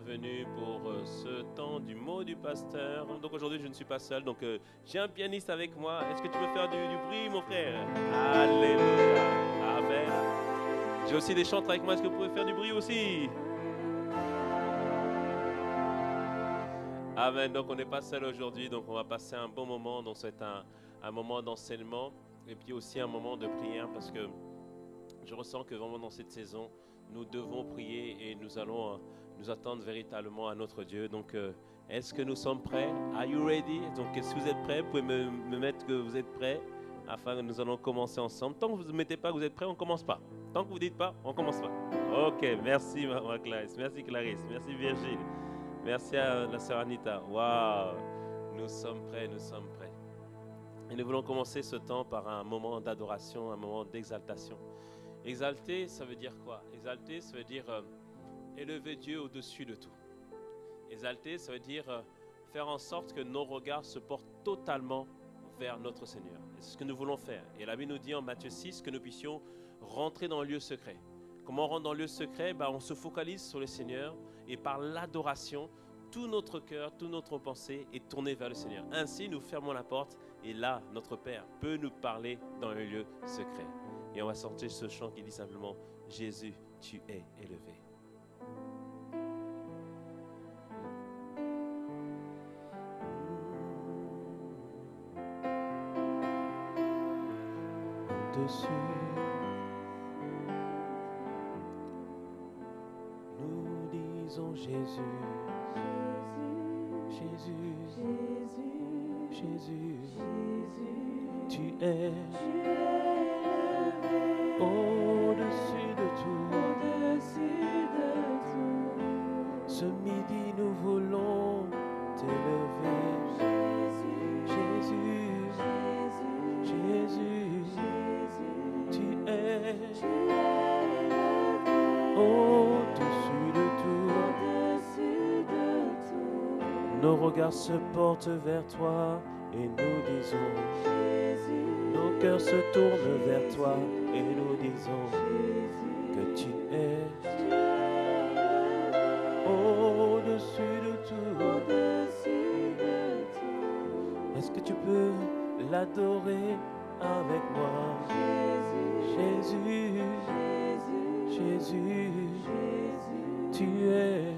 bienvenue pour ce temps du mot du pasteur. Donc aujourd'hui je ne suis pas seul, donc j'ai un pianiste avec moi. Est-ce que tu peux faire du bruit mon frère? Alléluia, amen. J'ai aussi des chantres avec moi, est-ce que vous pouvez faire du bruit aussi? Amen, donc on n'est pas seul aujourd'hui, donc on va passer un bon moment, donc c'est un moment d'enseignement et puis aussi un moment de prière parce que je ressens que vraiment dans cette saison, nous devons prier et nous allons nous attendre véritablement à notre Dieu. Donc, est-ce que nous sommes prêts? Are you ready? Donc, si vous êtes prêts, vous pouvez me mettre que vous êtes prêts afin que nous allons commencer ensemble. Tant que vous ne mettez pas que vous êtes prêts, on ne commence pas. Tant que vous ne dites pas, on ne commence pas. Ok, merci Maman Clarisse, merci Clarisse, merci Virgile, merci à la sœur Anita. Waouh, nous sommes prêts, nous sommes prêts. Et nous voulons commencer ce temps par un moment d'adoration, un moment d'exaltation. Exalter, ça veut dire quoi? Exalter, ça veut dire élever Dieu au-dessus de tout. Exalter, ça veut dire faire en sorte que nos regards se portent totalement vers notre Seigneur. Et c'est ce que nous voulons faire. Et la Bible nous dit en Matthieu 6 que nous puissions rentrer dans le lieu secret. Comment on rentre dans le lieu secret? On se focalise sur le Seigneur et par l'adoration, tout notre cœur, toute notre pensée est tourné vers le Seigneur. Ainsi, nous fermons la porte et là, notre Père peut nous parler dans le lieu secret. Et on va chanter ce chant qui dit simplement « Jésus, tu es élevé ». Au-dessus, nous disons Jésus, Jésus, Jésus, Jésus, tu es au-dessus de tout, ce midi nous voulons t'élever. Jésus, Jésus, tu es au-dessus de tout. Nos regards se portent vers toi et nous disons, nos cœurs se tournent vers toi et nous disons que tu es au-dessus de tout. Est-ce que tu peux l'adorer avec moi? Jésus, Jésus, tu es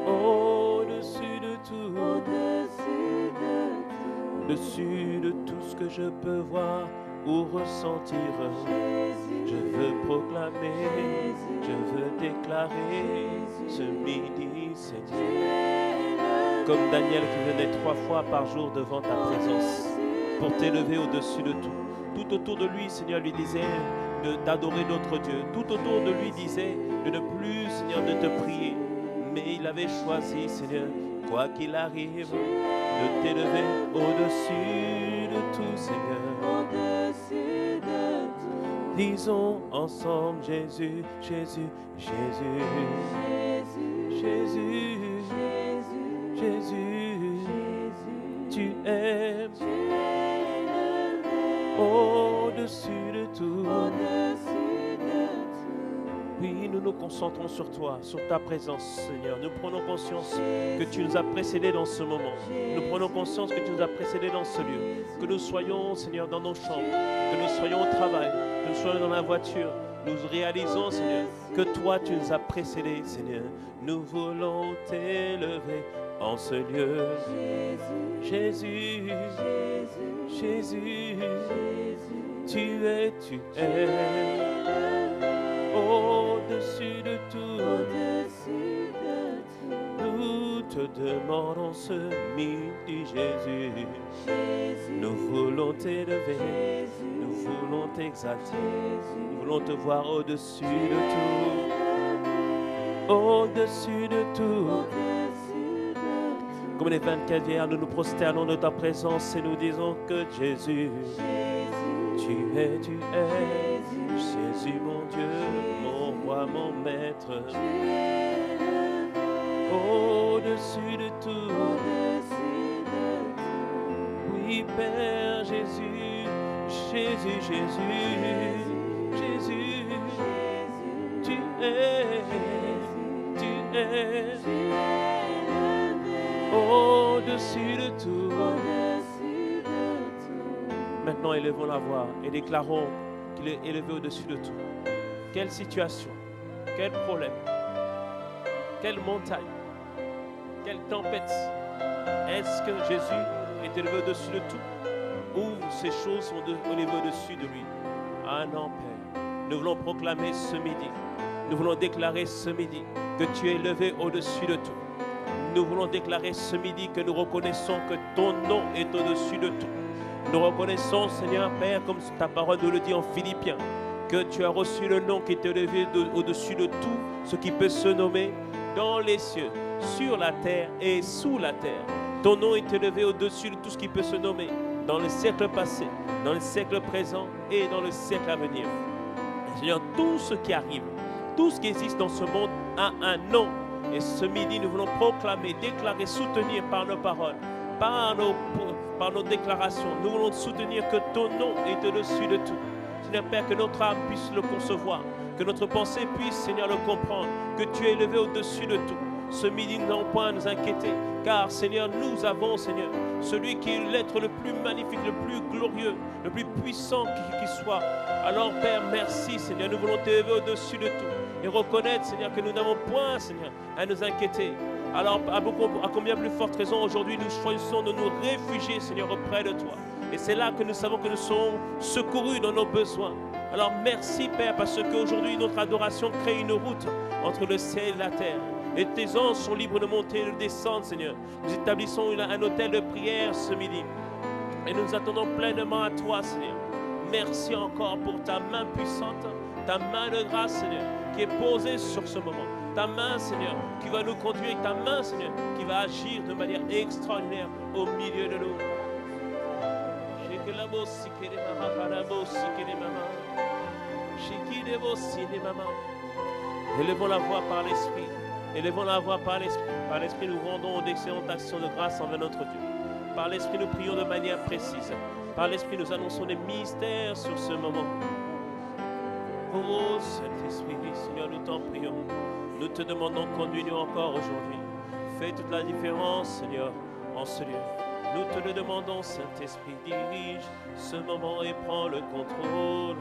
au-dessus de tout. Au-dessus de tout ce que je peux voir ou ressentir, je veux proclamer, je veux déclarer ce midi, Seigneur, comme Daniel qui venait 3 fois par jour devant ta présence pour t'élever au-dessus de tout. Tout autour de lui, Seigneur, lui disait d'adorer notre Dieu. Tout autour de lui disait de ne plus, Seigneur, de te prier. Mais il avait choisi, Seigneur, quoi qu'il arrive, de t'élever au-dessus de tout, Seigneur. Au-dessus de tout. Disons ensemble Jésus, Jésus, Jésus, Jésus, Jésus, Jésus, tu es au-dessus de tout. Oui, nous nous concentrons sur toi, sur ta présence, Seigneur. Nous prenons conscience que tu nous as précédés dans ce moment. Nous prenons conscience que tu nous as précédés dans ce lieu. Que nous soyons, Seigneur, dans nos chambres, que nous soyons au travail, que nous soyons dans la voiture. Nous réalisons, Seigneur, que toi, tu nous as précédés, Seigneur. Nous voulons t'élever en ce lieu. Jésus, Jésus, tu es au-dessus de tout. Nous te demandons ce midi, Jésus. Nous voulons t'élever, nous voulons t'exalter, nous voulons te voir au-dessus de tout. Au-dessus de tout. Comme les 24 vierges, nous nous prosternons de ta présence et nous disons que Jésus, tu es, Jésus mon Dieu, mon roi, mon maître, au-dessus de tout. Oui, Père Jésus, Jésus, Jésus, Jésus, tu es au-dessus de tout. Maintenant, élevons la voix et déclarons qu'il est élevé au-dessus de tout. Quelle situation, quel problème, quelle montagne, quelle tempête est-ce que Jésus est élevé au-dessus de tout? Ou ces choses sont élevées au-dessus de lui? Ah non, Père, nous voulons proclamer ce midi, nous voulons déclarer ce midi que tu es élevé au-dessus de tout. Nous voulons déclarer ce midi que nous reconnaissons que ton nom est au-dessus de tout. Nous reconnaissons, Seigneur Père, comme ta parole nous le dit en Philippiens, que tu as reçu le nom qui est élevé au-dessus de tout ce qui peut se nommer dans les cieux, sur la terre et sous la terre. Ton nom est élevé au-dessus de tout ce qui peut se nommer dans le siècle passé, dans le siècle présent et dans le siècle à venir. Seigneur, tout ce qui arrive, tout ce qui existe dans ce monde a un nom. Et ce midi, nous voulons proclamer, déclarer, soutenir par nos paroles, par nos déclarations. Nous voulons soutenir que ton nom est au-dessus de tout. Seigneur Père, que notre âme puisse le concevoir, que notre pensée puisse, Seigneur, le comprendre, que tu es élevé au-dessus de tout. Ce midi, nous n'avons point à nous inquiéter, car, Seigneur, nous avons, Seigneur, celui qui est l'être le plus magnifique, le plus glorieux, le plus puissant qui soit. Alors, Père, merci, Seigneur, nous voulons t'élever au-dessus de tout et reconnaître, Seigneur, que nous n'avons point, Seigneur, à nous inquiéter. Alors, à combien plus forte raison, aujourd'hui, nous choisissons de nous réfugier, Seigneur, auprès de toi. Et c'est là que nous savons que nous sommes secourus dans nos besoins. Alors, merci, Père, parce qu'aujourd'hui, notre adoration crée une route entre le ciel et la terre. Et tes anges sont libres de monter et de descendre, Seigneur. Nous établissons un hôtel de prière ce midi. Et nous attendons pleinement à toi, Seigneur. Merci encore pour ta main puissante, ta main de grâce, Seigneur, qui est posée sur ce moment. Ta main, Seigneur, qui va nous conduire, ta main, Seigneur, qui va agir de manière extraordinaire au milieu de nous. Élevons la voix par l'Esprit. Élevons la voix par l'Esprit. Par l'Esprit, nous rendons d'excellentes actions de grâce envers notre Dieu. Par l'Esprit, nous prions de manière précise. Par l'Esprit, nous annonçons des mystères sur ce moment. Oh Saint-Esprit, Seigneur, nous t'en prions. Nous te demandons, conduis-nous encore aujourd'hui. Fais toute la différence, Seigneur, en ce lieu. Nous te le demandons, Saint-Esprit, dirige ce moment et prends le contrôle.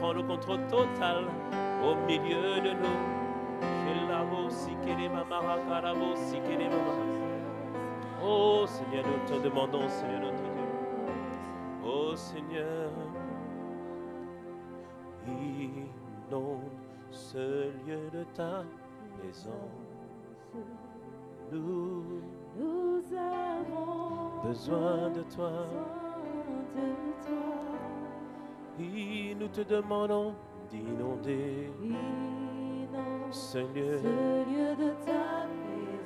Prends le contrôle total au milieu de nous. Oh Seigneur, nous te demandons, Seigneur notre Dieu. Oh Seigneur, inonde ce lieu de ta présence. Nous avons besoin de toi. Et nous te demandons d'inonder ce lieu de ta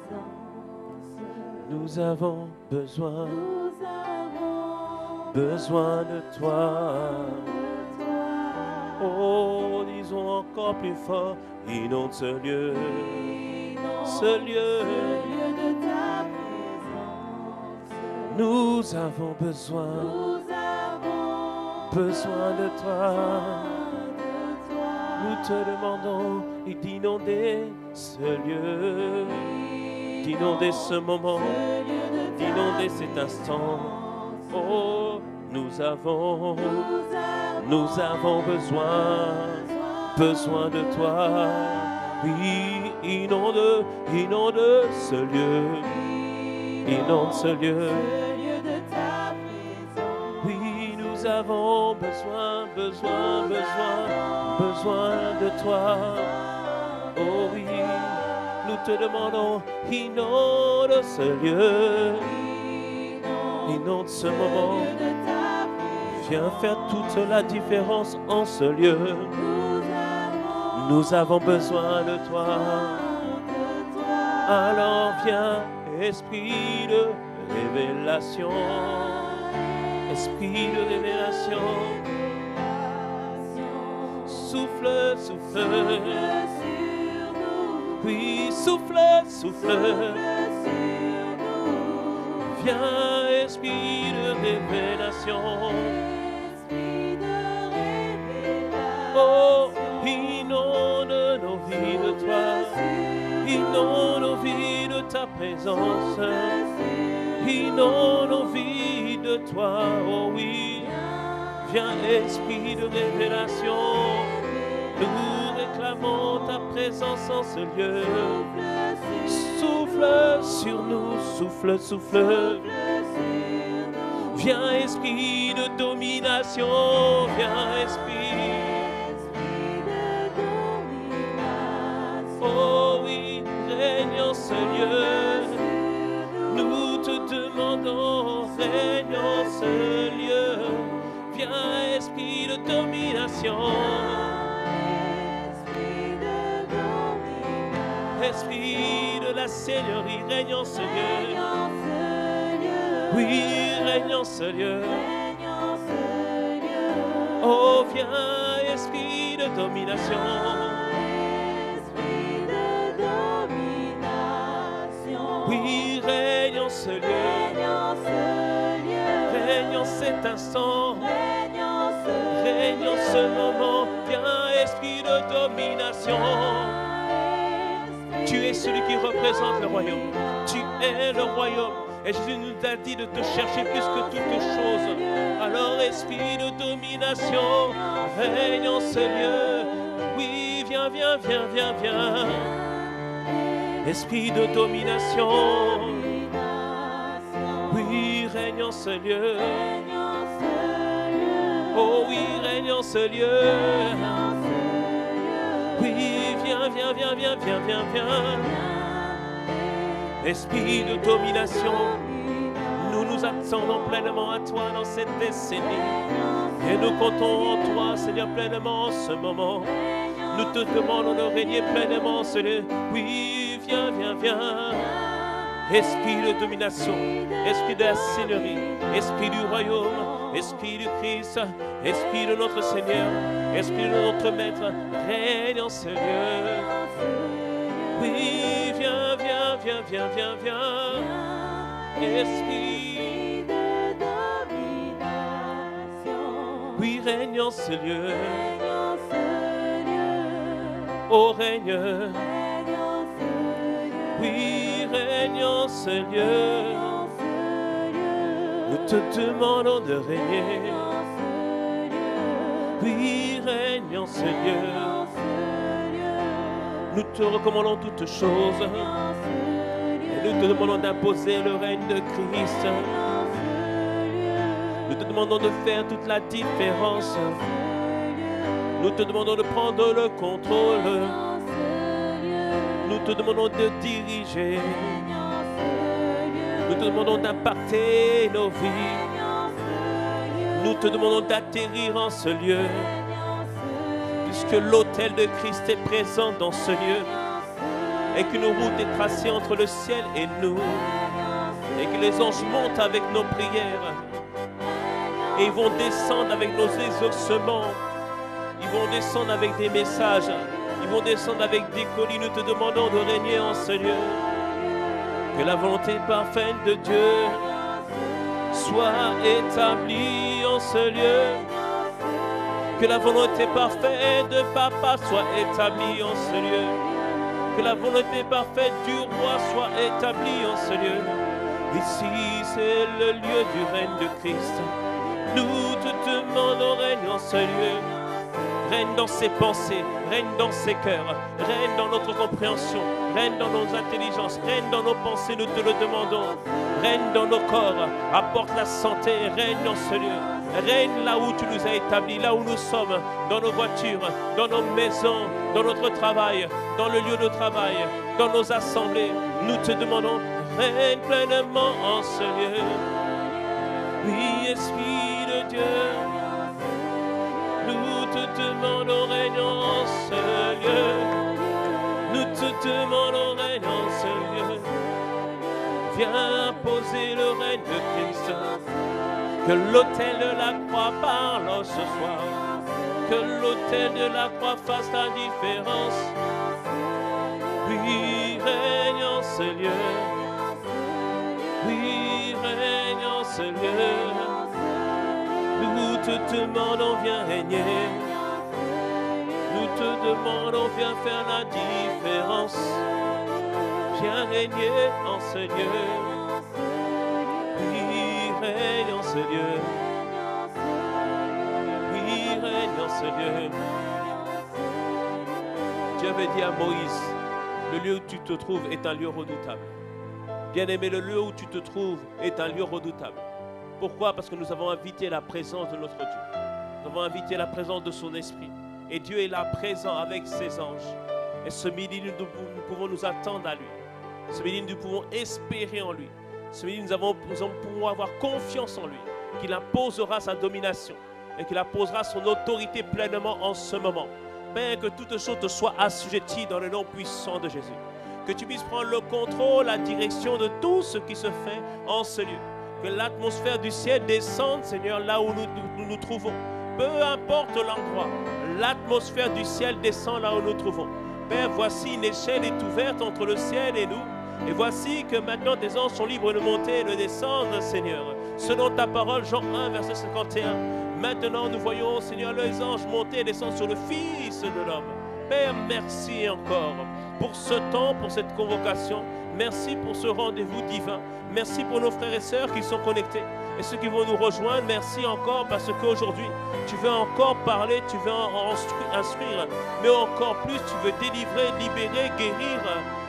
présence. Nous avons besoin de toi. Oh, disons encore plus fort, inonde ce lieu de ta présence. Nous avons besoin de toi. Nous te demandons d'inonder ce lieu, d'inonder ce moment, d'inonder cet instant. Oh, nous avons besoin de toi. Oui, inonde ce lieu, inonde ce lieu. Oui, nous avons besoin de toi. Oh oui, nous te demandons, inonde ce lieu, inonde ce moment. Viens faire toute la différence en ce lieu. Nous avons besoin de toi. Alors viens, Esprit de révélation. Esprit de révélation. Souffle sur nous. Oui, souffle. Viens, Esprit de révélation. Oh, inonde nos vies de toi. Inonde ta présence. Inonde nos vies de toi, oh oui. Viens, esprit de révélation. Nous réclamons ta présence en ce lieu. Souffle sur nous, souffle, souffle. Viens, esprit de domination. Viens, esprit. Oh oui, règne en ce lieu. Nous te demandons, règne en ce lieu. Viens, esprit de domination. Esprit de la Seigneurie, règne en ce lieu. Oui, règne en ce lieu. Oh, viens, esprit de domination. Oui, règne en ce lieu. Règne en cet instant. Règne en ce moment. Viens, esprit de domination. Tu es celui qui représente le royaume. Tu es le royaume. Et Jésus nous a dit de te chercher plus que toutes choses. Alors, esprit de domination, règne en ce lieu. Oui, viens, viens, viens, viens, viens. Esprit de domination. Oui, règne en ce lieu. Oh oui, règne en ce lieu. Oui, viens, viens, viens, viens, viens, viens, viens. Esprit de domination, nous nous attendons pleinement à toi dans cette décennie. Et nous comptons en toi, Seigneur, pleinement en ce moment. Nous te demandons de régner pleinement en ce lieu. Oui, viens, viens, viens. Esprit de domination, esprit de la Seigneurie, esprit du royaume, esprit du Christ, esprit de notre Seigneur, esprit de notre Maître, règne en ce lieu. Oui, viens, viens, viens, viens, viens, viens. Esprit de domination. Oui, règne en ce lieu. Oh, règne. Oui, règne en ce lieu. Nous te demandons de régner. Oui, règne en ce lieu. Nous te recommandons toutes choses. Et nous te demandons d'imposer le règne de Christ. Nous te demandons de faire toute la différence. Nous te demandons de prendre le contrôle. Nous te demandons de diriger. Nous te demandons d'impacter nos vies. Nous te demandons d'atterrir en ce lieu. Puisque l'autel de Christ est présent dans ce lieu. Et qu'une route est tracée entre le ciel et nous. Et que les anges montent avec nos prières. Et ils vont descendre avec nos exaucements. Ils vont descendre avec des messages. Ils vont descendre avec des colis. Nous te demandons de régner en ce lieu. Que la volonté parfaite de Dieu soit établie en ce lieu. Que la volonté parfaite de Papa soit établie en ce lieu. Que la volonté parfaite du roi soit établie en ce lieu. Ici, c'est le lieu du règne de Christ. Nous te demandons, règne en ce lieu. Règne dans ses pensées, règne dans ses cœurs, règne dans notre compréhension, règne dans nos intelligences, règne dans nos pensées, nous te le demandons. Règne dans nos corps, apporte la santé, règne dans ce lieu. Règne là où tu nous as établis, là où nous sommes, dans nos voitures, dans nos maisons, dans notre travail, dans le lieu de travail, dans nos assemblées. Nous te demandons, règne pleinement en ce lieu. Oui, Esprit de Dieu. Nous te demandons, règne en ce lieu. Nous te demandons, règne en ce lieu. Viens poser le règne de Christ. Que l'autel de la croix parle ce soir. Que l'autel de la croix fasse la différence. Oui, règne en ce lieu. Oui, règne en ce lieu. Nous te demandons, viens régner. Nous te demandons, viens faire la différence. viens régner en ce lieu. Oui, règne en ce lieu. Oui, règne en ce lieu. Dieu avait dit à Moïse, le lieu où tu te trouves est un lieu redoutable. Bien-aimé, le lieu où tu te trouves est un lieu redoutable. Pourquoi? Parce que nous avons invité la présence de notre Dieu. Nous avons invité la présence de son esprit. Et Dieu est là présent avec ses anges. Et ce midi, nous pouvons nous attendre à lui. Ce midi, nous pouvons espérer en lui. Ce midi, nous pouvons avoir confiance en lui. Qu'il imposera sa domination. Et qu'il imposera son autorité pleinement en ce moment. Père, que toute chose te soit assujettie dans le nom puissant de Jésus. Que tu puisses prendre le contrôle, la direction de tout ce qui se fait en ce lieu. Que l'atmosphère du ciel descende, Seigneur, là où nous trouvons. Peu importe l'endroit, l'atmosphère du ciel descend là où nous trouvons. Père, voici une échelle est ouverte entre le ciel et nous. Et voici que maintenant tes anges sont libres de monter et de descendre, Seigneur. Selon ta parole, Jean 1, verset 51. Maintenant, nous voyons, Seigneur, les anges monter et descendre sur le Fils de l'homme. Père, merci encore pour ce temps, pour cette convocation. Merci pour ce rendez-vous divin. Merci pour nos frères et sœurs qui sont connectés. Et ceux qui vont nous rejoindre, merci encore parce qu'aujourd'hui, tu veux encore parler, tu veux instruire, mais encore plus, tu veux délivrer, libérer, guérir.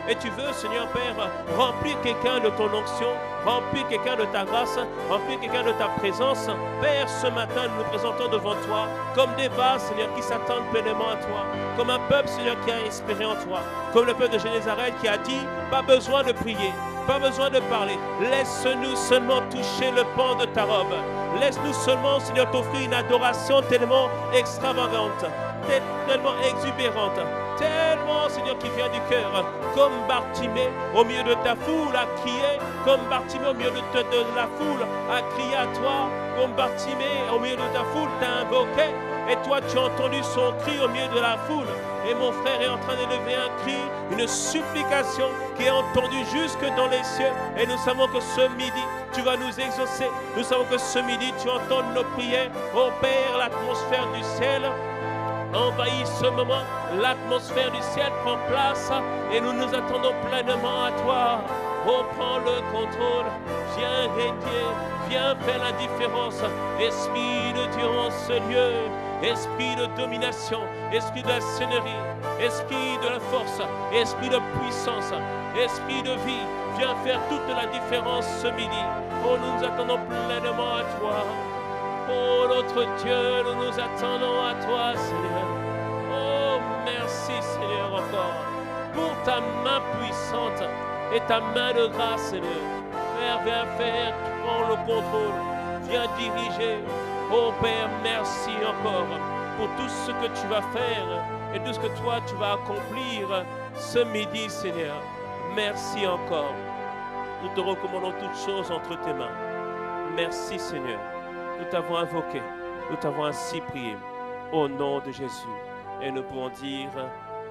Et tu veux, Seigneur Père, remplir quelqu'un de ton onction, remplir quelqu'un de ta grâce, remplir quelqu'un de ta présence. Père, ce matin, nous nous présentons devant toi comme des vases, Seigneur, qui s'attendent pleinement à toi. Comme un peuple, Seigneur, qui a espéré en toi. Comme le peuple de Génézareth qui a dit, pas besoin de prier, pas besoin de parler. Laisse-nous seulement toucher le pan de ta robe. Laisse-nous seulement, Seigneur, t'offrir une adoration tellement extravagante, tellement exubérante, tellement, Seigneur, qui vient du cœur, comme Bartimée au milieu de ta foule à crier, comme Bartimée au milieu de la foule à crier à toi, comme Bartimée au milieu de ta foule t'a invoqué, et toi tu as entendu son cri au milieu de la foule, et mon frère est en train d'élever un cri, une supplication qui est entendue jusque dans les cieux, et nous savons que ce midi, tu vas nous exaucer, nous savons que ce midi, tu entends nos prières, ô Père, l'atmosphère du ciel envahit ce moment, l'atmosphère du ciel prend place et nous nous attendons pleinement à toi. Oh, prends le contrôle, viens régner, viens faire la différence. Esprit de Dieu en ce lieu, esprit de domination, esprit de la seigneurie, esprit de la force, esprit de puissance, esprit de vie, viens faire toute la différence ce midi. Oh, nous nous attendons pleinement à toi. Oh notre Dieu, nous nous attendons à toi, Seigneur. Oh, merci, Seigneur, encore pour ta main puissante et ta main de grâce, Seigneur. Père, viens faire, prends le contrôle, viens diriger. Oh Père, merci encore pour tout ce que tu vas faire et tout ce que toi tu vas accomplir ce midi, Seigneur. Merci encore. Nous te recommandons toutes choses entre tes mains. Merci, Seigneur. Nous t'avons invoqué, nous t'avons ainsi prié au nom de Jésus. Et nous pouvons dire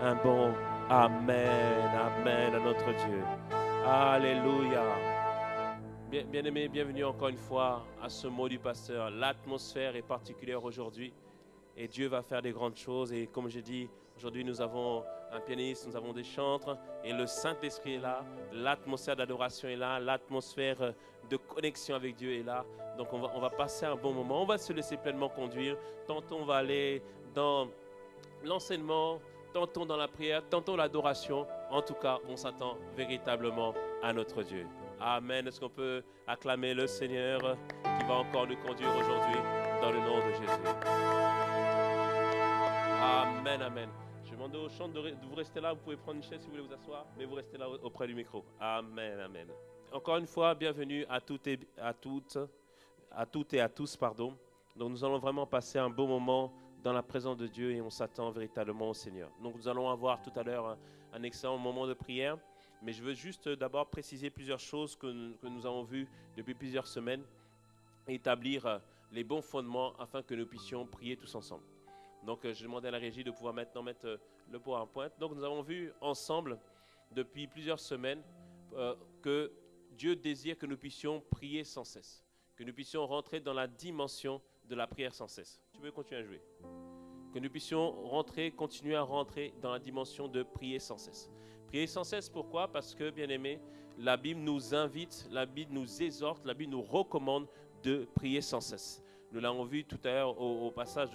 un bon Amen, Amen à notre Dieu. Alléluia. Bien-aimés, bienvenue encore une fois à ce mot du pasteur. L'atmosphère est particulière aujourd'hui et Dieu va faire des grandes choses. Et comme j'ai dit, aujourd'hui nous avons un pianiste, nous avons des chantres et le Saint-Esprit est là. L'atmosphère d'adoration est là, l'atmosphère de connexion avec Dieu est là. Donc on va passer un bon moment, on va se laisser pleinement conduire. Tantôt on va aller dans l'enseignement, tantôt dans la prière, tantôt l'adoration. En tout cas, on s'attend véritablement à notre Dieu. Amen. Est-ce qu'on peut acclamer le Seigneur qui va encore nous conduire aujourd'hui dans le nom de Jésus. Amen, amen. Je demande aux chants de vous rester là. Vous pouvez prendre une chaise si vous voulez vous asseoir, mais vous restez là auprès du micro. Amen, amen. Encore une fois, bienvenue à toutes et à tous, pardon. Donc nous allons vraiment passer un beau moment dans la présence de Dieu et on s'attend véritablement au Seigneur. Donc nous allons avoir tout à l'heure un excellent moment de prière, mais je veux juste d'abord préciser plusieurs choses que nous avons vues depuis plusieurs semaines et établir les bons fondements afin que nous puissions prier tous ensemble. Donc je demandais à la régie de pouvoir maintenant mettre le PowerPoint. Donc nous avons vu ensemble depuis plusieurs semaines que Dieu désire que nous puissions prier sans cesse, que nous puissions rentrer dans la dimension de la prière sans cesse. Tu peux continuer à jouer. Que nous puissions continuer à rentrer dans la dimension de prier sans cesse. Prier sans cesse, pourquoi? Parce que, bien-aimés, la Bible nous invite, la Bible nous exhorte, la Bible nous recommande de prier sans cesse. Nous l'avons vu tout à l'heure au passage,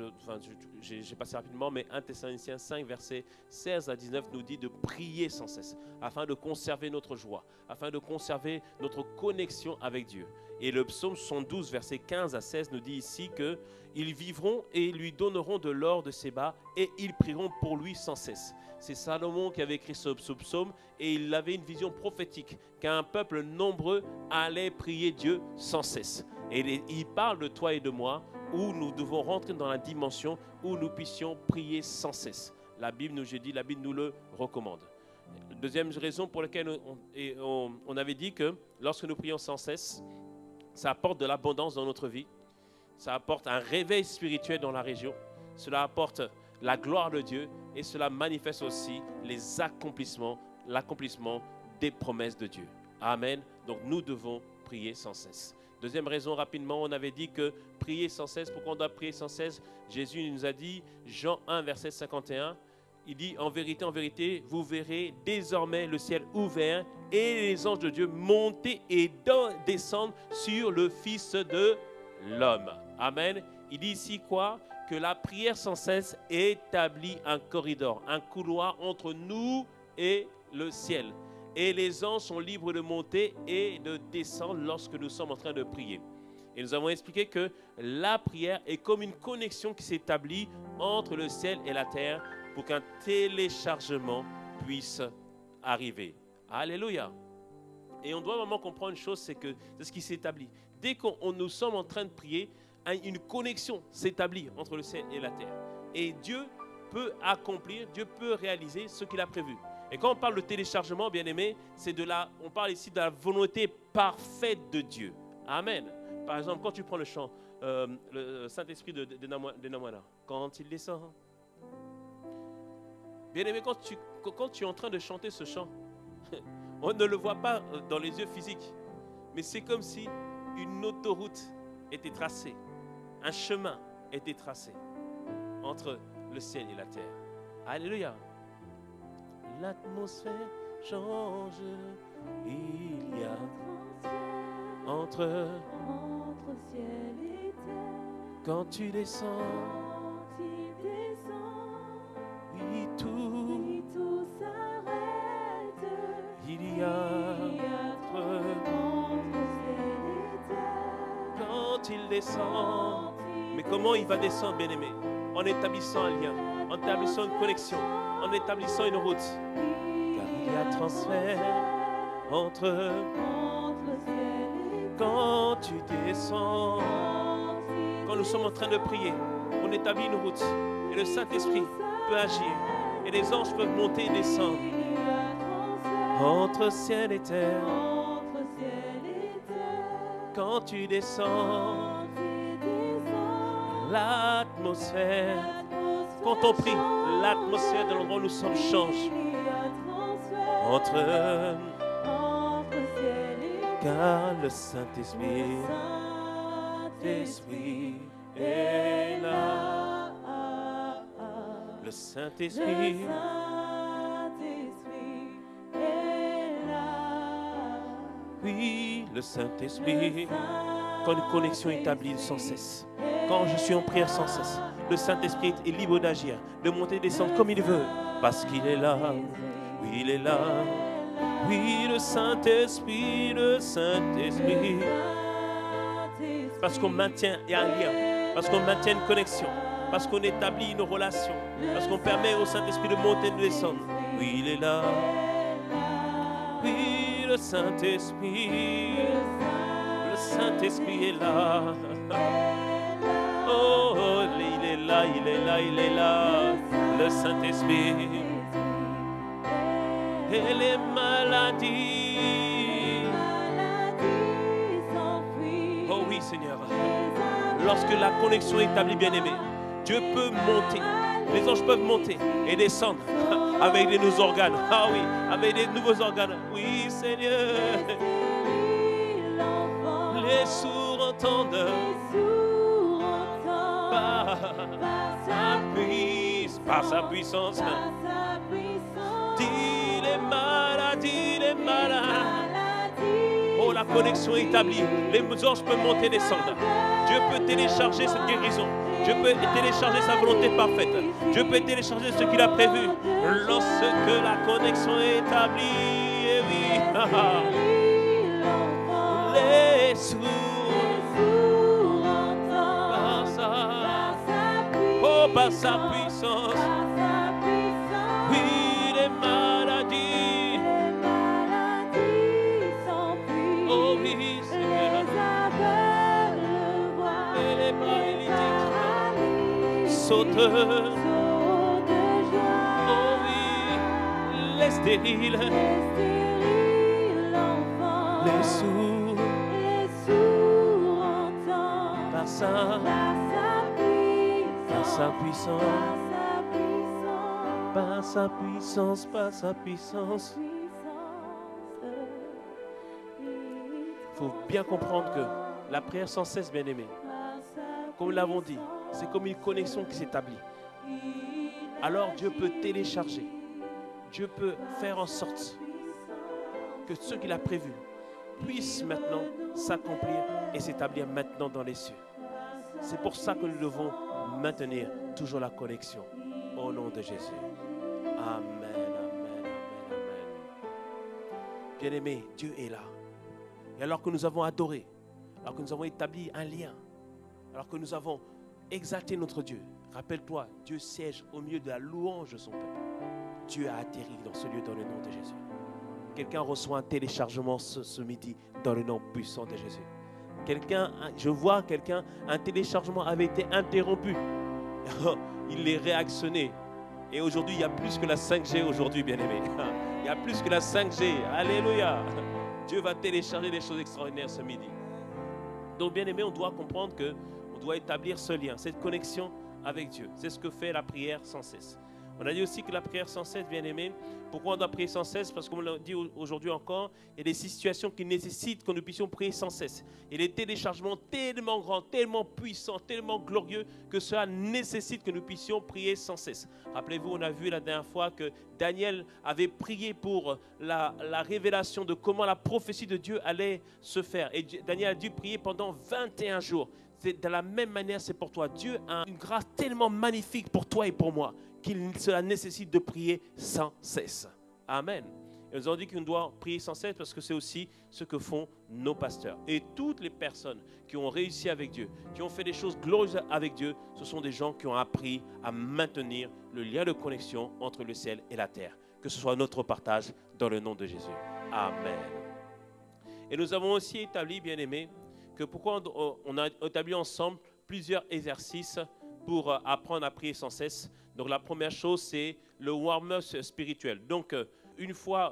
j'ai passé rapidement, mais 1 Thessaloniciens 5, versets 16 à 19 nous dit de prier sans cesse, afin de conserver notre joie, afin de conserver notre connexion avec Dieu. Et le psaume 72, versets 15 à 16 nous dit ici qu'ils vivront et lui donneront de l'or de Séba et ils prieront pour lui sans cesse. C'est Salomon qui avait écrit ce psaume et il avait une vision prophétique qu'un peuple nombreux allait prier Dieu sans cesse. Et il parle de toi et de moi où nous devons rentrer dans la dimension où nous puissions prier sans cesse. La Bible nous le recommande. Deuxième raison pour laquelle on avait dit que lorsque nous prions sans cesse, ça apporte de l'abondance dans notre vie, ça apporte un réveil spirituel dans la région, cela apporte la gloire de Dieu et cela manifeste aussi l'accomplissement des promesses de Dieu. Amen. Donc nous devons prier sans cesse. Deuxième raison, rapidement, on avait dit que prier sans cesse, pourquoi on doit prier sans cesse? Jésus nous a dit, Jean 1, verset 51, il dit, en vérité, vous verrez désormais le ciel ouvert et les anges de Dieu monter et descendre sur le Fils de l'homme. Amen. Il dit ici quoi? Que la prière sans cesse établit un corridor, un couloir entre nous et le ciel. Et les anges sont libres de monter et de descendre lorsque nous sommes en train de prier. Et nous avons expliqué que la prière est comme une connexion qui s'établit entre le ciel et la terre pour qu'un téléchargement puisse arriver. Alléluia. Et on doit vraiment comprendre une chose, c'est que c'est ce qui s'établit. Dès que nous sommes en train de prier, une connexion s'établit entre le ciel et la terre. Et Dieu peut accomplir, Dieu peut réaliser ce qu'il a prévu. Et quand on parle de téléchargement, bien aimé, on parle ici de la volonté parfaite de Dieu. Amen. Par exemple, quand tu prends le chant, le Saint-Esprit de Namwana, quand il descend. Bien aimé, quand tu es en train de chanter ce chant, on ne le voit pas dans les yeux physiques, mais c'est comme si une autoroute était tracée, un chemin était tracé entre le ciel et la terre. Alléluia. L'atmosphère change, il y a entre ciel et terre. Quand tu descends, oui, tout s'arrête. Il y a entre ciel et terre. Quand il descend, mais comment il va descendre, bien-aimé? En établissant un lien, en établissant une connexion, en établissant une route. Car il y a transfert entre ciel et quand tu descends. Quand nous sommes en train de prier, on établit une route. Et le Saint-Esprit peut agir. Et les anges peuvent monter et descendre. Entre ciel et terre. Quand tu descends, l'atmosphère. Quand on prie, l'atmosphère de l'endroit où nous sommes change. Entre car le Saint-Esprit est là. Le Saint-Esprit est là. Oui, le Saint-Esprit. Quand une connexion est établie sans cesse, quand je suis en prière sans cesse, le Saint-Esprit est libre d'agir, de monter et descendre comme il veut, parce qu'il est là. Oui, il est là. Oui, le Saint-Esprit, le Saint-Esprit. Parce qu'on maintient un lien, parce qu'on maintient une connexion, parce qu'on établit une relation, parce qu'on permet au Saint-Esprit de monter et de descendre. Oui, il est là. Oui, le Saint-Esprit. Le Saint-Esprit est là. Oh, il est là, il est là, il est là. Le Saint-Esprit. Et les maladies. Oh oui, Seigneur. Lorsque la connexion est établie, bien-aimé, Dieu peut monter. Les anges peuvent monter et descendre avec des nouveaux organes. Ah oui, avec des nouveaux organes. Oui, Seigneur. Les sourds entendent. Par sa puissance. Dis les maladies, les malades. Oh, la connexion est établie. Les anges peuvent monter et descendre. Dieu peut télécharger cette guérison. Dieu peut télécharger sa volonté parfaite. Dieu peut télécharger ce qu'il a prévu. Lorsque la connexion est établie, et oui, les sourds par sa puissance, oui, les maladies, oh oui, Seigneur, et les paralytiques sautent, oh oui, les stériles, les sourds, par sa puissance, par sa puissance, par sa puissance. Il faut bien comprendre que la prière sans cesse, bien aimé, comme nous l'avons dit, c'est comme une connexion qui s'établit. Alors Dieu peut télécharger, Dieu peut faire en sorte que ce qu'il a prévu puisse maintenant s'accomplir et s'établir maintenant dans les cieux. C'est pour ça que nous devons maintenir toujours la connexion au nom de Jésus. Amen, amen, amen, amen. Bien-aimé, Dieu est là. Et alors que nous avons adoré, alors que nous avons établi un lien, alors que nous avons exalté notre Dieu, rappelle-toi, Dieu siège au milieu de la louange de son peuple. Dieu a atterri dans ce lieu dans le nom de Jésus. Quelqu'un reçoit un téléchargement ce midi dans le nom puissant de Jésus. Je vois quelqu'un, un téléchargement avait été interrompu. Il est réactionné. Et aujourd'hui, il y a plus que la 5G aujourd'hui, bien-aimé. Il y a plus que la 5G. Alléluia. Dieu va télécharger des choses extraordinaires ce midi. Donc, bien-aimé, on doit comprendre qu'on doit établir ce lien, cette connexion avec Dieu. C'est ce que fait la prière sans cesse. On a dit aussi que la prière sans cesse, bien-aimé, pourquoi on doit prier sans cesse? Parce que comme on l'a dit aujourd'hui encore, il y a des situations qui nécessitent que nous puissions prier sans cesse. Il y a des téléchargements tellement grands, tellement puissants, tellement glorieux que cela nécessite que nous puissions prier sans cesse. Rappelez-vous, on a vu la dernière fois que Daniel avait prié pour la révélation de comment la prophétie de Dieu allait se faire. Et Daniel a dû prier pendant 21 jours. De la même manière, c'est pour toi. Dieu a une grâce tellement magnifique pour toi et pour moi cela nécessite de prier sans cesse. Amen. Et nous avons dit qu'on doit prier sans cesse parce que c'est aussi ce que font nos pasteurs. Et toutes les personnes qui ont réussi avec Dieu, qui ont fait des choses glorieuses avec Dieu, ce sont des gens qui ont appris à maintenir le lien de connexion entre le ciel et la terre. Que ce soit notre partage dans le nom de Jésus. Amen. Et nous avons aussi établi, bien aimés, que pourquoi on a établi ensemble plusieurs exercices pour apprendre à prier sans cesse. Donc la première chose, c'est le warm-up spirituel. Donc une fois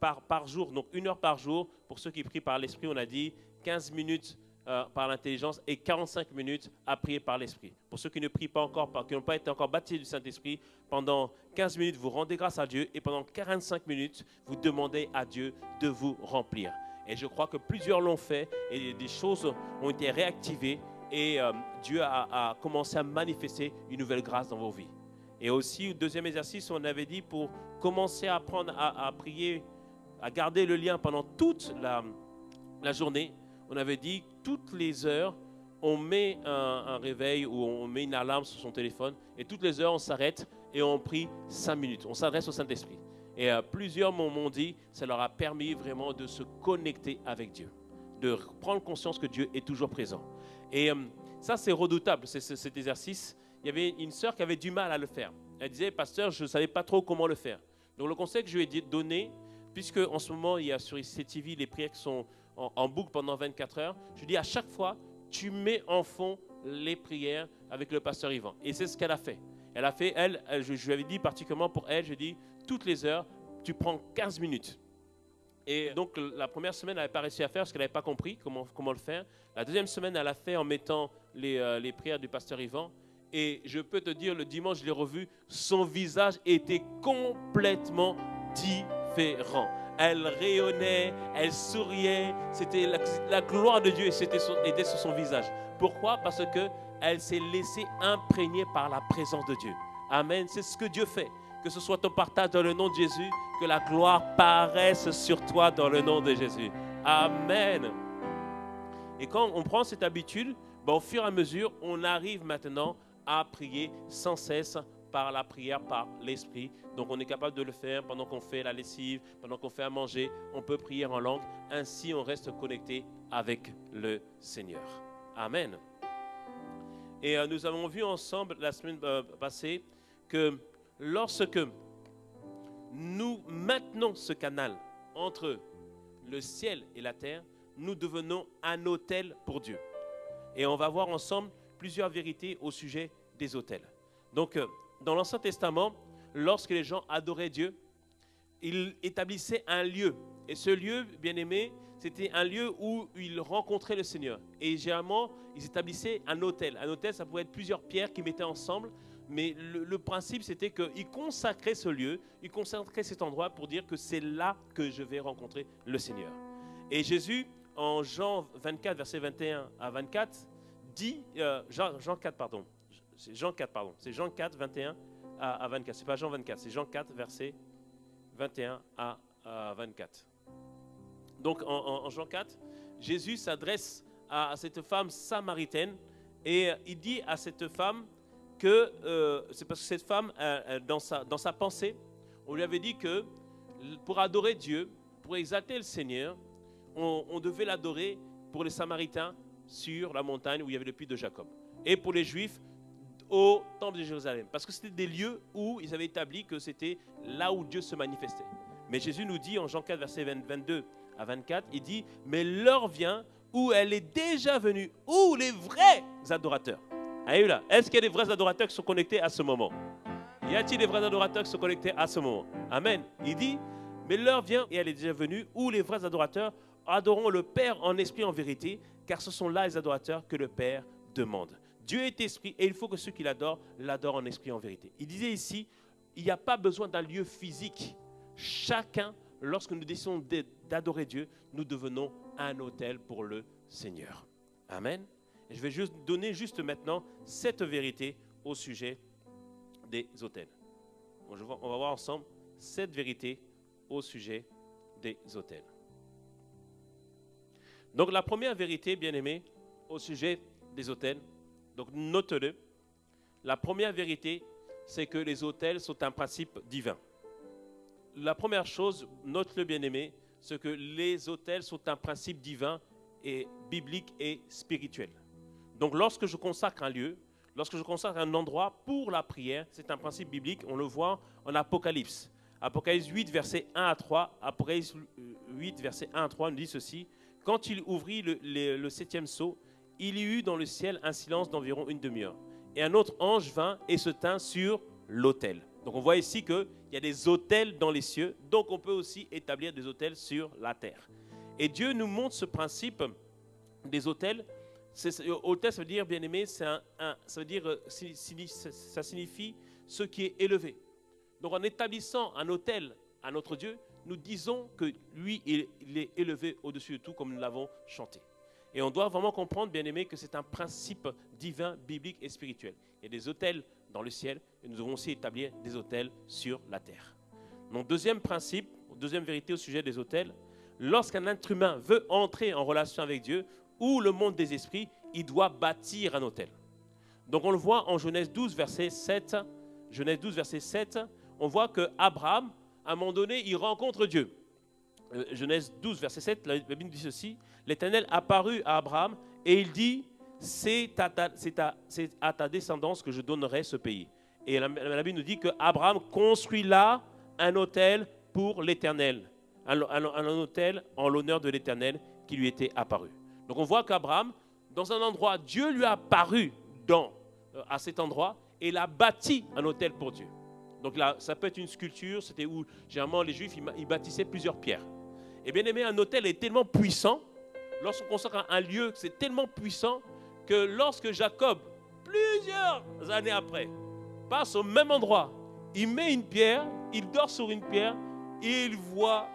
par jour, donc 1 heure par jour, pour ceux qui prient par l'esprit, on a dit 15 minutes par l'intelligence et 45 minutes à prier par l'esprit. Pour ceux qui ne prient pas encore, qui n'ont pas été encore baptisés du Saint-Esprit, pendant 15 minutes, vous rendez grâce à Dieu et pendant 45 minutes, vous demandez à Dieu de vous remplir. Et je crois que plusieurs l'ont fait et des choses ont été réactivées et Dieu a commencé à manifester une nouvelle grâce dans vos vies. Et aussi, le deuxième exercice, on avait dit pour commencer à apprendre à prier, à garder le lien pendant toute la journée, on avait dit toutes les heures, on met un réveil ou on met une alarme sur son téléphone et toutes les heures, on s'arrête et on prie 5 minutes. On s'adresse au Saint-Esprit. Et plusieurs m'ont dit, ça leur a permis vraiment de se connecter avec Dieu, de prendre conscience que Dieu est toujours présent. Et ça, c'est redoutable, cet exercice. Il y avait une sœur qui avait du mal à le faire. Elle disait, pasteur, je ne savais pas trop comment le faire. Donc le conseil que je lui ai donné, puisque en ce moment, il y a sur ICTV les prières qui sont en boucle pendant 24 heures, je lui dis à chaque fois, tu mets en fond les prières avec le pasteur Yvan. Et c'est ce qu'elle a fait. Elle a fait, je lui avais dit particulièrement pour elle, je dis, toutes les heures, tu prends 15 minutes. Et donc la première semaine, elle n'avait pas réussi à faire parce qu'elle n'avait pas compris comment le faire. La deuxième semaine, elle a fait en mettant les prières du pasteur Yvan. Et je peux te dire, le dimanche, je l'ai revu, son visage était complètement différent. Elle rayonnait, elle souriait, c'était la gloire de Dieu était sur son visage. Pourquoi? Parce qu'elle s'est laissée imprégner par la présence de Dieu. Amen, c'est ce que Dieu fait. que ce soit ton partage dans le nom de Jésus, que la gloire paraisse sur toi dans le nom de Jésus. Amen. Et quand on prend cette habitude, au fur et à mesure, on arrive maintenant à prier sans cesse par la prière, par l'esprit. Donc on est capable de le faire pendant qu'on fait la lessive, pendant qu'on fait à manger. On peut prier en langue. Ainsi, on reste connecté avec le Seigneur. Amen. Et nous avons vu ensemble la semaine passée que lorsque nous maintenons ce canal entre le ciel et la terre, nous devenons un autel pour Dieu. Et on va voir ensemble plusieurs vérités au sujet des autels. Donc, dans l'Ancien Testament, lorsque les gens adoraient Dieu, ils établissaient un lieu. Et ce lieu, bien aimé, c'était un lieu où ils rencontraient le Seigneur. Et généralement, ils établissaient un autel. Un autel, ça pouvait être plusieurs pierres qu'ils mettaient ensemble. Mais le principe, c'était qu'ils consacraient ce lieu, ils consacraient cet endroit pour dire que c'est là que je vais rencontrer le Seigneur. Et Jésus, en Jean 24, versets 21 à 24, dit, Jean 4, pardon, c'est Jean 4, 21 à 24. C'est pas Jean 24, c'est Jean 4, versets 21 à 24. Donc en Jean 4, Jésus s'adresse à cette femme samaritaine et il dit à cette femme que c'est parce que cette femme, dans sa pensée, on lui avait dit que pour adorer Dieu, pour exalter le Seigneur, on devait l'adorer pour les Samaritains sur la montagne où il y avait le puits de Jacob. Et pour les Juifs, au temple de Jérusalem. Parce que c'était des lieux où ils avaient établi que c'était là où Dieu se manifestait. Mais Jésus nous dit en Jean 4, versets 22 à 24, il dit « Mais l'heure vient où elle est déjà venue, où les vrais adorateurs. » Alléluia. Est-ce qu'il y a des vrais adorateurs qui sont connectés à ce moment? Y a-t-il des vrais adorateurs qui sont connectés à ce moment? Amen. Il dit « Mais l'heure vient et elle est déjà venue où les vrais adorateurs adoreront le Père en esprit et en vérité, car ce sont là les adorateurs que le Père demande. » Dieu est esprit et il faut que ceux qui l'adorent en esprit et en vérité. Il disait ici, il n'y a pas besoin d'un lieu physique. Chacun, lorsque nous décidons d'adorer Dieu, nous devenons un autel pour le Seigneur. Amen. Et je vais juste donner maintenant cette vérité au sujet des autels. On va voir ensemble cette vérité au sujet des autels. Donc la première vérité, bien aimée, au sujet des autels, donc note-le, la première vérité, c'est que les autels sont un principe divin. La première chose, note-le bien aimé, c'est que les autels sont un principe divin et biblique et spirituel. Donc lorsque je consacre un lieu, lorsque je consacre un endroit pour la prière, c'est un principe biblique, on le voit en Apocalypse. Apocalypse 8, versets 1 à 3, Apocalypse 8, versets 1 à 3 nous dit ceci, « Quand il ouvrit le septième sceau, il y eut dans le ciel un silence d'environ une demi-heure. Et un autre ange vint et se tint sur l'autel. » Donc on voit ici qu'il y a des autels dans les cieux, donc on peut aussi établir des autels sur la terre. Et Dieu nous montre ce principe des autels. Autel, ça veut dire, bien aimé, ça signifie ce qui est élevé. Donc en établissant un autel à notre Dieu, nous disons que lui, il est élevé au-dessus de tout, comme nous l'avons chanté. Et on doit vraiment comprendre, bien aimé, que c'est un principe divin, biblique et spirituel. Il y a des autels dans le ciel et nous devons aussi établir des autels sur la terre. Donc deuxième principe, deuxième vérité au sujet des autels, lorsqu'un être humain veut entrer en relation avec Dieu ou le monde des esprits, il doit bâtir un autel. Donc on le voit en Genèse 12, verset 7. Genèse 12, verset 7, on voit qu'Abraham, à un moment donné, il rencontre Dieu. Genèse 12, verset 7, la Bible dit ceci, « L'Éternel apparut à Abraham et il dit, c'est à ta descendance que je donnerai ce pays. » Et la Bible nous dit qu'Abraham construit là un autel pour l'Éternel, un autel en l'honneur de l'Éternel qui lui était apparu. Donc on voit qu'Abraham, dans un endroit, Dieu lui a apparu à cet endroit et il a bâti un autel pour Dieu. Donc là, ça peut être une sculpture, c'était où généralement les Juifs ils bâtissaient plusieurs pierres. Et bien aimé, un autel est tellement puissant, lorsqu'on consacre un lieu, c'est tellement puissant que lorsque Jacob, plusieurs années après, passe au même endroit, il met une pierre, il dort sur une pierre et il voit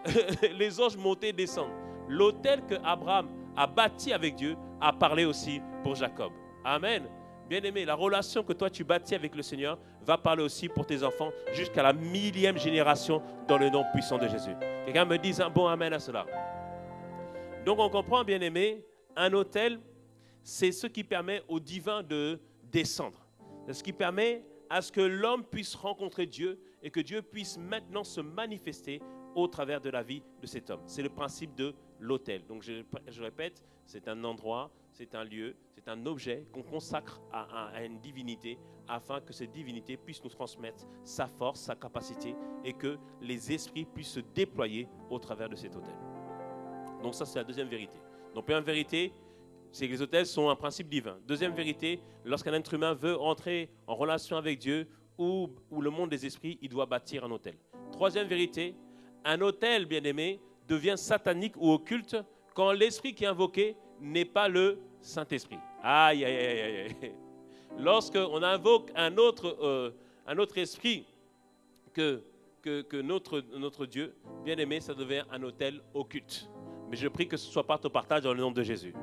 les anges monter et descendre. L'autel que Abraham a bâti avec Dieu a parlé aussi pour Jacob. Amen. Bien-aimé, la relation que toi tu bâtis avec le Seigneur va parler aussi pour tes enfants jusqu'à la 1000e génération dans le nom puissant de Jésus. Quelqu'un me dise un bon amen à cela. Donc on comprend, bien-aimé, un autel, c'est ce qui permet au divin de descendre. C'est ce qui permet à ce que l'homme puisse rencontrer Dieu et que Dieu puisse maintenant se manifester au travers de la vie de cet homme. C'est le principe de l'autel. Donc je répète, c'est un endroit, c'est un lieu, c'est un objet qu'on consacre à une divinité afin que cette divinité puisse nous transmettre sa force, sa capacité et que les esprits puissent se déployer au travers de cet autel. Donc ça, c'est la deuxième vérité. Donc première vérité, c'est que les autels sont un principe divin. Deuxième vérité, lorsqu'un être humain veut entrer en relation avec Dieu ou le monde des esprits, il doit bâtir un autel. Troisième vérité, un autel, bien-aimé, devient satanique ou occulte quand l'esprit qui est invoqué n'est pas le Saint-Esprit. Aïe, aïe, aïe, aïe, aïe. Lorsqu'on invoque un autre esprit que notre Dieu, bien-aimé, ça devient un autel occulte. Mais je prie que ce ne soit pas ton partage dans le nom de Jésus.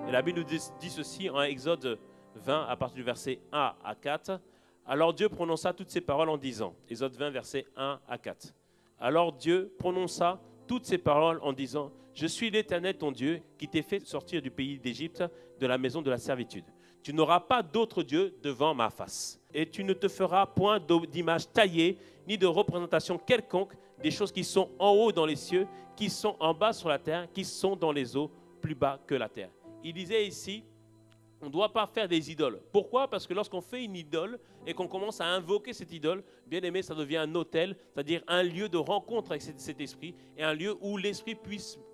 Et la Bible nous dit ceci en Exode 20, à partir du verset 1 à 4. Alors Dieu prononça toutes ces paroles en disant, Exode 20, versets 1 à 4. Alors Dieu prononça toutes ces paroles en disant, je suis l'Éternel ton Dieu qui t'ai fait sortir du pays d'Égypte, de la maison de la servitude. Tu n'auras pas d'autre Dieu devant ma face. Et tu ne te feras point d'image taillée, ni de représentation quelconque des choses qui sont en haut dans les cieux, qui sont en bas sur la terre, qui sont dans les eaux, plus bas que la terre. Il disait ici, on ne doit pas faire des idoles. Pourquoi? Parce que lorsqu'on fait une idole et qu'on commence à invoquer cette idole, bien aimé, ça devient un autel, c'est-à-dire un lieu de rencontre avec cet esprit et un lieu où l'esprit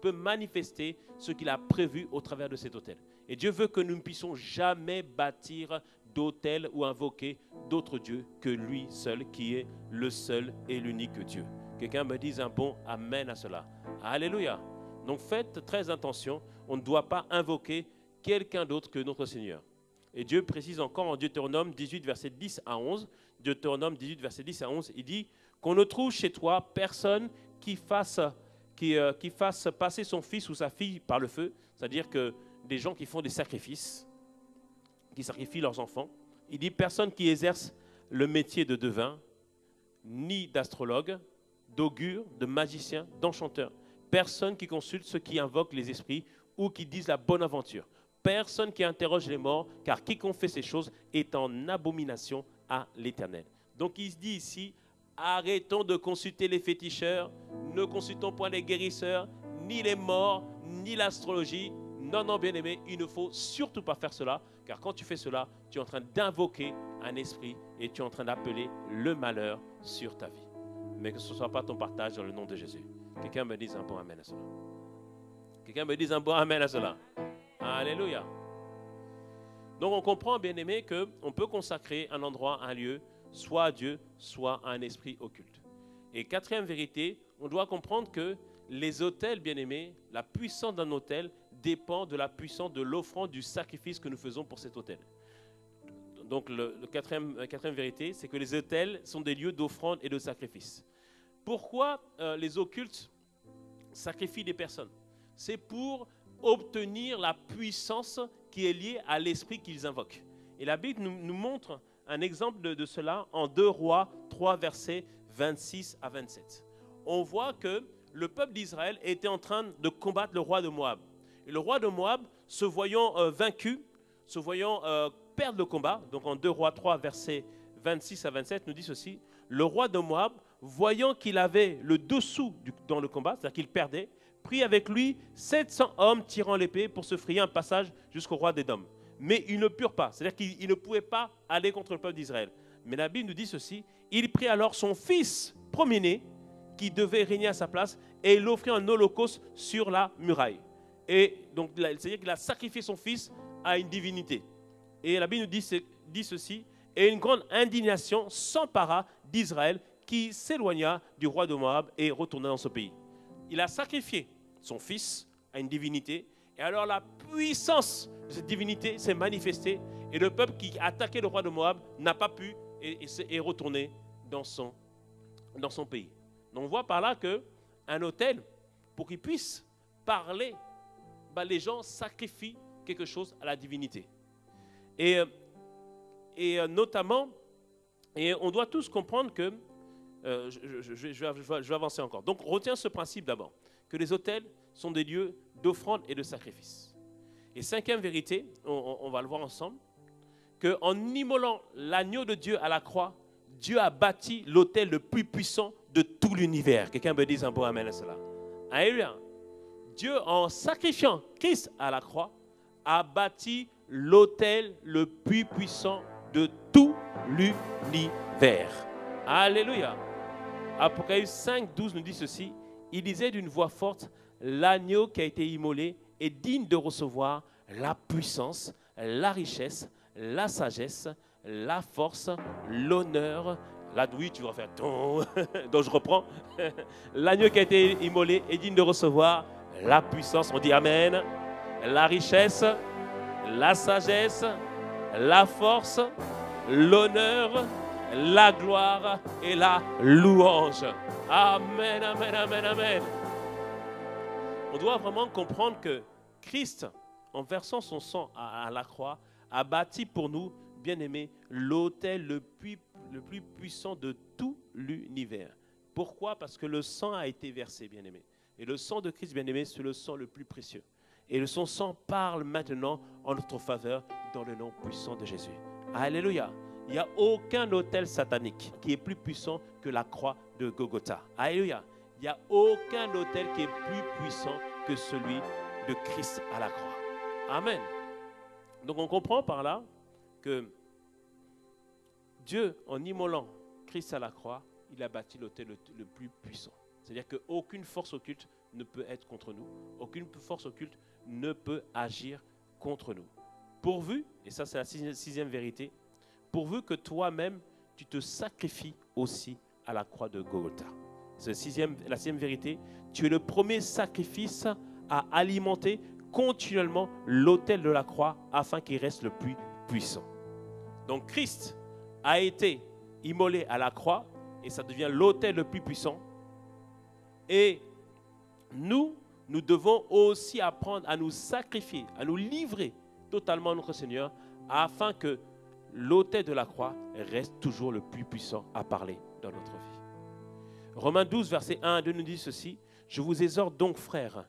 peut manifester ce qu'il a prévu au travers de cet autel. Et Dieu veut que nous ne puissions jamais bâtir d'autel ou invoquer d'autres dieux que lui seul, qui est le seul et l'unique Dieu. Quelqu'un me dise un bon amen à cela. Alléluia. Donc faites très attention, on ne doit pas invoquer quelqu'un d'autre que notre Seigneur. Et Dieu précise encore en Deutéronome 18, verset 10 à 11, Deutéronome 18, verset 10 à 11, il dit qu'on ne trouve chez toi personne qui fasse passer son fils ou sa fille par le feu, c'est-à-dire que des gens qui font des sacrifices, qui sacrifient leurs enfants. Il dit personne qui exerce le métier de devin, ni d'astrologue, d'augure, de magicien, d'enchanteur. Personne qui consulte ceux qui invoquent les esprits ou qui disent la bonne aventure. Personne qui interroge les morts, car quiconque fait ces choses est en abomination à l'Éternel. Donc il se dit ici, arrêtons de consulter les féticheurs, ne consultons point les guérisseurs, ni les morts, ni l'astrologie. Non, non, bien-aimé, il ne faut surtout pas faire cela, car quand tu fais cela, tu es en train d'invoquer un esprit et tu es en train d'appeler le malheur sur ta vie. Mais que ce ne soit pas ton partage dans le nom de Jésus. Quelqu'un me dise un bon amen à cela. Quelqu'un me dise un bon amen à cela. Alléluia. Donc on comprend, bien-aimé, qu'on peut consacrer un endroit, un lieu, soit à Dieu, soit à un esprit occulte. Et quatrième vérité, on doit comprendre que les autels, bien-aimés, la puissance d'un autel dépend de la puissance de l'offrande, du sacrifice que nous faisons pour cet autel. Donc la quatrième vérité, c'est que les autels sont des lieux d'offrande et de sacrifice. Pourquoi les occultes sacrifient des personnes? C'est pour obtenir la puissance qui est liée à l'esprit qu'ils invoquent. Et la Bible nous montre un exemple de cela en 2 Rois 3, versets 26 à 27. On voit que le peuple d'Israël était en train de combattre le roi de Moab. Et le roi de Moab, se voyant vaincu, se voyant perdre le combat, donc en 2 Rois 3, versets 26 à 27, nous dit ceci, le roi de Moab, voyant qu'il avait le dessous dans le combat, c'est-à-dire qu'il perdait, prit avec lui 700 hommes tirant l'épée pour se frayer un passage jusqu'au roi d'Édom. Mais ils ne purent pas, c'est-à-dire qu'ils ne pouvaient pas aller contre le peuple d'Israël. Mais la Bible nous dit ceci, il prit alors son fils premier-né, qui devait régner à sa place, et il offrit un holocauste sur la muraille. Et donc, c'est-à-dire qu'il a sacrifié son fils à une divinité. Et la Bible nous dit ceci, et une grande indignation s'empara d'Israël, qui s'éloigna du roi de Moab et retourna dans ce pays. Il a sacrifié son fils à une divinité, et alors la puissance de cette divinité s'est manifestée, et le peuple qui attaquait le roi de Moab n'a pas pu et est retourné dans son pays. Donc on voit par là qu'un autel, pour qu'il puisse parler, les gens sacrifient quelque chose à la divinité. Et Et notamment, et on doit tous comprendre que, je vais avancer encore. Donc, retiens ce principe d'abord, que les autels sont des lieux d'offrande et de sacrifice. Et cinquième vérité, on va le voir ensemble, qu'en immolant l'agneau de Dieu à la croix, Dieu a bâti l'autel le plus puissant de tout l'univers. Quelqu'un me dise un beau amen à cela. Alléluia. Dieu, en sacrifiant Christ à la croix, a bâti l'autel le plus puissant de tout l'univers. Alléluia. Apocalypse 5, 12 nous dit ceci. Il disait d'une voix forte, l'agneau qui a été immolé est digne de recevoir la puissance, la richesse, la sagesse, la force, l'honneur. Là, oui, tu vas faire ton. Donc je reprends. L'agneau qui a été immolé est digne de recevoir la puissance. On dit amen. La richesse, la sagesse, la force, l'honneur, la gloire et la louange. Amen, amen, amen, amen. On doit vraiment comprendre que Christ, en versant son sang à la croix, a bâti pour nous, bien-aimés, l'autel le plus puissant de tout l'univers. Pourquoi? Parce que le sang a été versé, bien-aimés. Et le sang de Christ, bien-aimé, c'est le sang le plus précieux. Et son sang parle maintenant en notre faveur dans le nom puissant de Jésus. Alléluia. Il n'y a aucun autel satanique qui est plus puissant que la croix de Golgotha. Alléluia. Il n'y a aucun autel qui est plus puissant que celui de Christ à la croix. Amen. Donc on comprend par là que Dieu, en immolant Christ à la croix, il a bâti l'autel le plus puissant. C'est-à-dire qu'aucune force occulte ne peut être contre nous. Aucune force occulte ne peut agir contre nous. Pourvu, et ça c'est la sixième vérité, pourvu que toi-même, tu te sacrifies aussi à la croix de Golgotha. C'est la sixième vérité. Tu es le premier sacrifice à alimenter continuellement l'autel de la croix afin qu'il reste le plus puissant. Donc Christ a été immolé à la croix et ça devient l'autel le plus puissant. Et nous devons aussi apprendre à nous sacrifier, à nous livrer totalement à notre Seigneur afin que l'autel de la croix reste toujours le plus puissant à parler dans notre vie. Romains 12, versets 1 à 2 nous dit ceci. Je vous exhorte donc, frères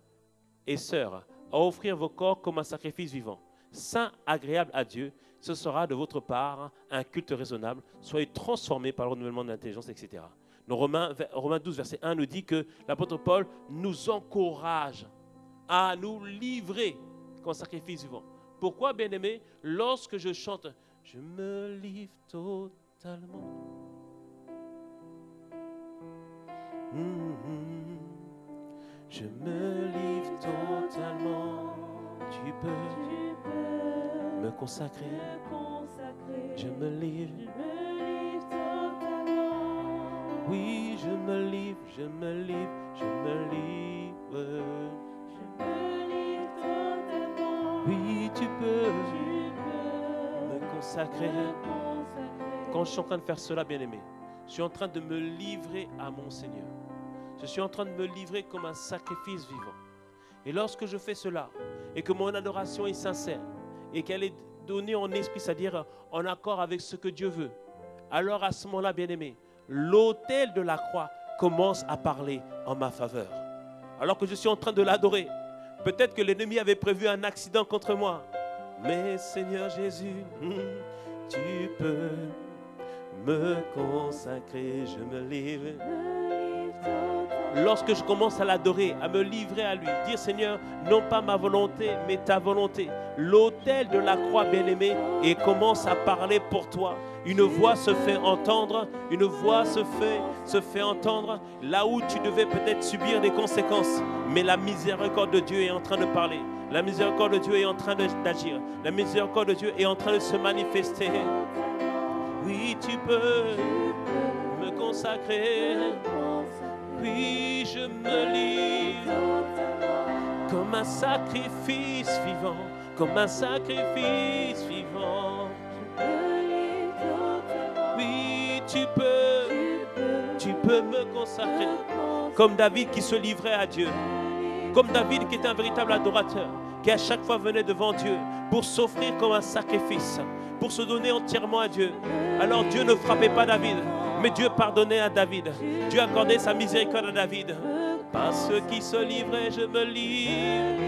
et sœurs, à offrir vos corps comme un sacrifice vivant, saint, agréable à Dieu. Ce sera de votre part un culte raisonnable. Soyez transformés par le renouvellement de l'intelligence, etc. Donc Romains 12, verset 1 nous dit que l'apôtre Paul nous encourage à nous livrer comme sacrifice vivant. Pourquoi, bien-aimés, lorsque je chante, je me livre totalement. Je me livre totalement. Tu peux me consacrer. Je me livre. Oui, je me livre, je me livre, je me livre. Oui, tu peux me consacrer. Quand je suis en train de faire cela, bien-aimé, je suis en train de me livrer à mon Seigneur. Je suis en train de me livrer comme un sacrifice vivant. Et lorsque je fais cela, et que mon adoration est sincère, et qu'elle est donnée en esprit, c'est-à-dire en accord avec ce que Dieu veut, alors à ce moment-là, bien-aimé, l'autel de la croix commence à parler en ma faveur. Alors que je suis en train de l'adorer, peut-être que l'ennemi avait prévu un accident contre moi. Mais Seigneur Jésus, tu peux me consacrer, je me livre. Lorsque je commence à l'adorer, à me livrer à lui, dire Seigneur, non pas ma volonté, mais ta volonté. L'autel de la croix, bien-aimé, et commence à parler pour toi. Une voix se fait entendre, une voix se fait entendre là où tu devais peut-être subir des conséquences. Mais la miséricorde de Dieu est en train de parler. La miséricorde de Dieu est en train d'agir. La miséricorde de Dieu est en train de se manifester. Oui, tu peux me consacrer. Oui, je me livre comme un sacrifice vivant, comme un sacrifice vivant. Oui, tu peux me consacrer comme David qui se livrait à Dieu, comme David qui était un véritable adorateur, qui à chaque fois venait devant Dieu pour s'offrir comme un sacrifice, pour se donner entièrement à Dieu. Alors Dieu ne frappait pas David, mais Dieu pardonnait à David. Dieu accordait sa miséricorde à David. Par ceux qui se livraient, je me livre.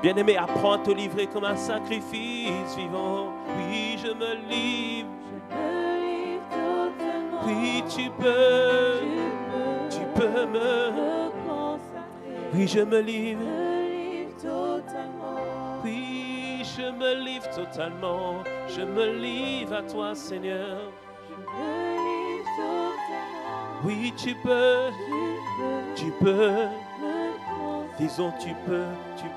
Bien-aimé, apprends à te livrer comme un sacrifice vivant. Oui, je me livre. Oui, tu peux me. Oui, je me livre. Oui, je me livre totalement. Je me livre à toi, Seigneur. Oui, tu peux. Disons, tu peux. Tu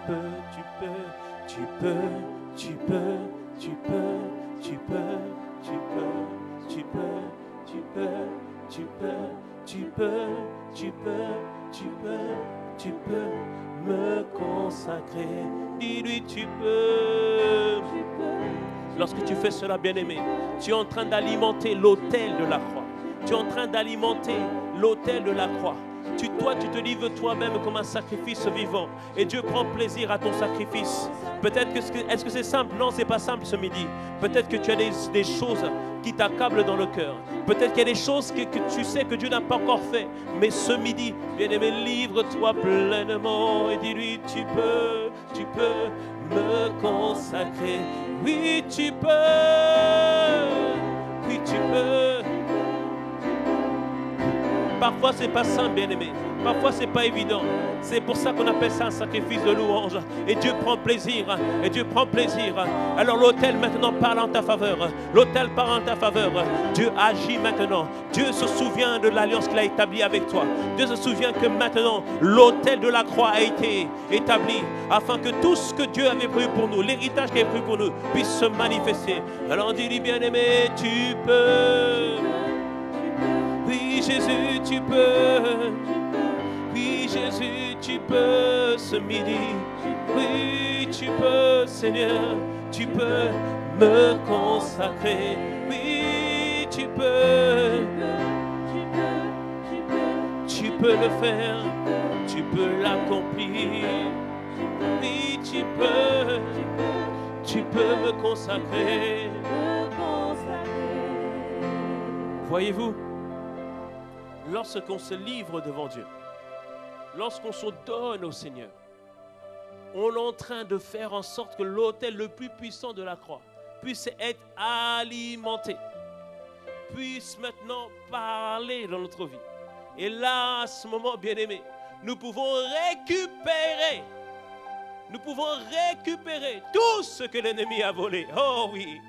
peux me consacrer. Dis-lui, tu peux. Lorsque tu fais cela, bien-aimé, tu es en train d'alimenter l'autel de la croix. Tu es en train d'alimenter l'autel de la croix. Toi, tu te livres toi-même comme un sacrifice vivant. Et Dieu prend plaisir à ton sacrifice. Peut-être est-ce que c'est simple? Non, c'est pas simple ce midi. Peut-être que tu as des choses qui t'accablent dans le cœur. Peut-être qu'il y a des choses que tu sais que Dieu n'a pas encore fait. Mais ce midi, bien-aimé, livre-toi pleinement et dis-lui, tu peux me consacrer. Oui, tu peux. Oui, tu peux. Parfois, c'est pas simple, bien-aimé. Parfois, c'est pas évident. C'est pour ça qu'on appelle ça un sacrifice de louange. Et Dieu prend plaisir. Et Dieu prend plaisir. Alors l'autel maintenant parle en ta faveur. L'autel parle en ta faveur. Dieu agit maintenant. Dieu se souvient de l'alliance qu'il a établie avec toi. Dieu se souvient que maintenant, l'autel de la croix a été établi afin que tout ce que Dieu avait prévu pour nous, l'héritage qu'il avait prévu pour nous, puisse se manifester. Alors dis-lui, bien-aimé, tu peux. Oui, Jésus, tu peux. Oui, Jésus, tu peux ce midi. Oui, tu peux, Seigneur. Tu peux me consacrer. Oui, tu peux. Tu peux le faire. Tu peux l'accomplir. Oui, tu peux. Tu peux me consacrer. Voyez-vous, lorsqu'on se livre devant Dieu, lorsqu'on se donne au Seigneur, on est en train de faire en sorte que l'autel le plus puissant de la croix puisse être alimenté, puisse maintenant parler dans notre vie. Et là, à ce moment, bien-aimé, nous pouvons récupérer tout ce que l'ennemi a volé. Oh oui,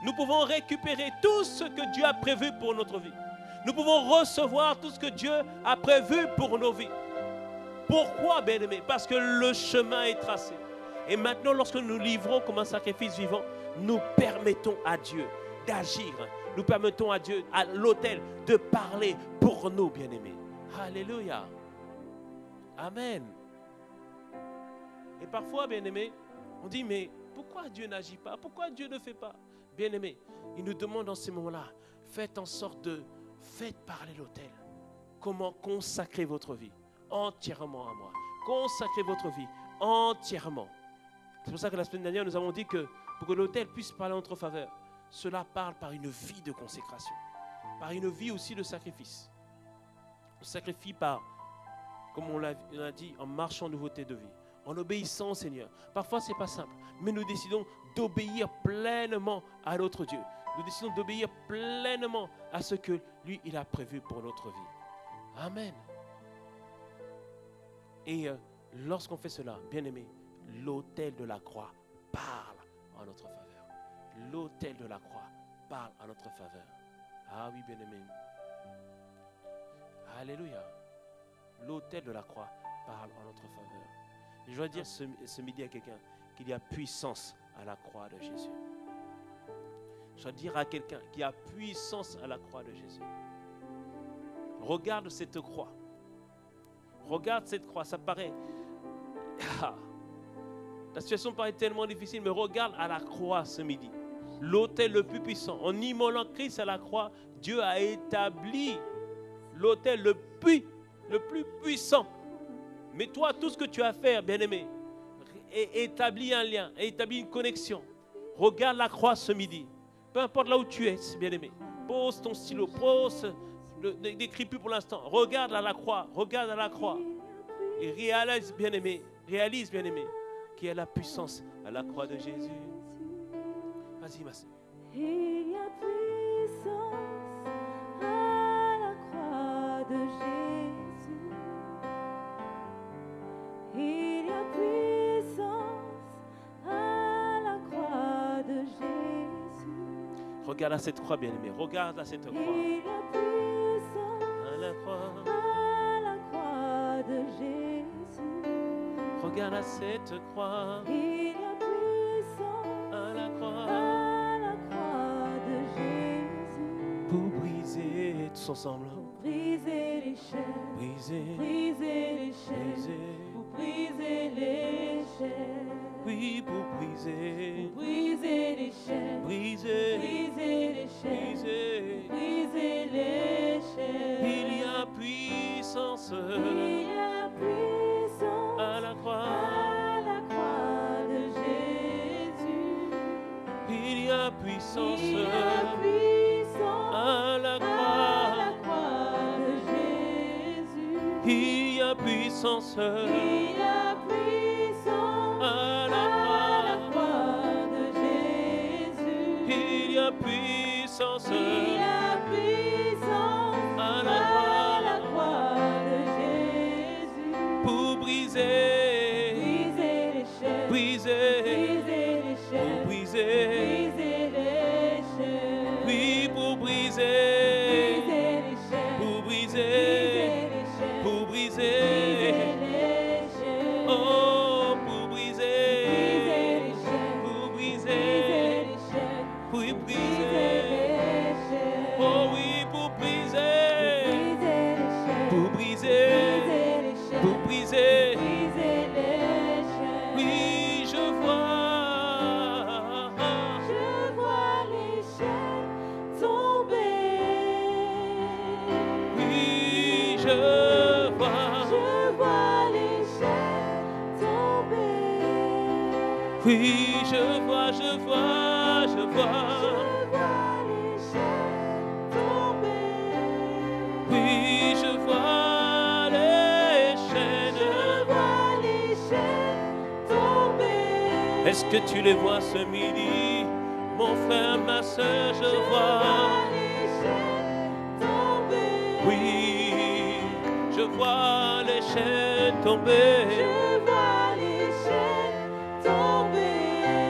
nous pouvons récupérer tout ce que Dieu a prévu pour notre vie. Nous pouvons recevoir tout ce que Dieu a prévu pour nos vies. Pourquoi, bien-aimés? Parce que le chemin est tracé. Et maintenant, lorsque nous livrons comme un sacrifice vivant, nous permettons à Dieu d'agir. Nous permettons à Dieu, à l'autel, de parler pour nous, bien-aimés. Alléluia. Amen. Et parfois, bien-aimés, on dit, mais pourquoi Dieu n'agit pas? Pourquoi Dieu ne fait pas? Bien-aimés, il nous demande en ces moments-là, faites parler l'autel. Comment consacrer votre vie entièrement à moi. Consacrez votre vie entièrement. C'est pour ça que la semaine dernière, nous avons dit que pour que l'autel puisse parler en notre faveur, cela parle par une vie de consécration, par une vie aussi de sacrifice. On sacrifie par, comme on l'a dit, en marchant en nouveauté de vie, en obéissant au Seigneur. Parfois, ce n'est pas simple, mais nous décidons d'obéir pleinement à notre Dieu. Nous décidons d'obéir pleinement à ce que lui, il a prévu pour notre vie. Amen. Et lorsqu'on fait cela, bien-aimé, l'autel de la croix parle en notre faveur. L'autel de la croix parle en notre faveur. Ah oui, bien-aimé. Alléluia. L'autel de la croix parle en notre faveur. Je dois dire ce midi à quelqu'un qu'il y a puissance à la croix de Jésus. Je dois dire à quelqu'un qu'il y a puissance à la croix de Jésus. Regarde cette croix. Regarde cette croix, ça paraît... La situation paraît tellement difficile, mais regarde à la croix ce midi. L'autel le plus puissant. En immolant Christ à la croix, Dieu a établi l'autel le plus puissant. Mais toi, tout ce que tu as à faire, bien-aimé, établis un lien, établis une connexion. Regarde la croix ce midi. Peu importe là où tu es, bien-aimé. Pose ton stylo, pose, n'écris plus pour l'instant. Regarde à la croix, regarde à la croix. Et réalise, bien-aimé, qu'il y a la puissance à la croix de Jésus. Vas-y, ma sœur. Il y a puissance à la croix de Jésus. Il y a puissance à la croix de Jésus. Regarde à cette croix, bien-aimé. Regarde à cette croix. Il y a puissance À la croix. à la croix de Jésus. Regarde à cette croix. Il y a puissance À la croix. à la croix de Jésus. Pour briser tous ensemble. Pour briser les chaînes, Briser. briser les chaînes, Briser. pour briser les chaînes, Oui, pour briser. pour briser les chaînes, Briser. briser les chaînes, Briser. briser les chaînes. Il y a puissance Il y a puissance à la croix. à la croix de Jésus. Il y a puissance Il y a puissance à la à croix. la croix de Jésus. Il y a puissance Il y a puissance à la à la croix. croix de Jésus. Il y a puissance Il y a puissance à à la la croix croix de Jésus. pour briser, Briser les chaînes, briser, briser les pour chaînes, briser, briser les chaînes. oui, pour briser, Briser les chaînes, pour briser, briser les chaînes, pour briser, briser les chaînes. oh, pour briser, Briser les chaînes, pour briser, briser les chaînes, pour briser briser, les chaînes. oh oui, pour briser, Briser les chaînes, pour briser, briser les chaînes, pour briser, briser les chaînes. oui, je vois, Je vois les chaînes tomber. oui, je vois, Je vois les chaînes tomber. oui, je vois, je vois, je Je vois, vois les chaînes tomber. oui, je vois les chaînes. Je vois les chaînes tomber. Est-ce que tu les vois ce midi, mon frère, ma soeur, je Je vois, vois les chaînes tomber. oui, je vois les chaînes tomber. Je vois les chaînes tomber.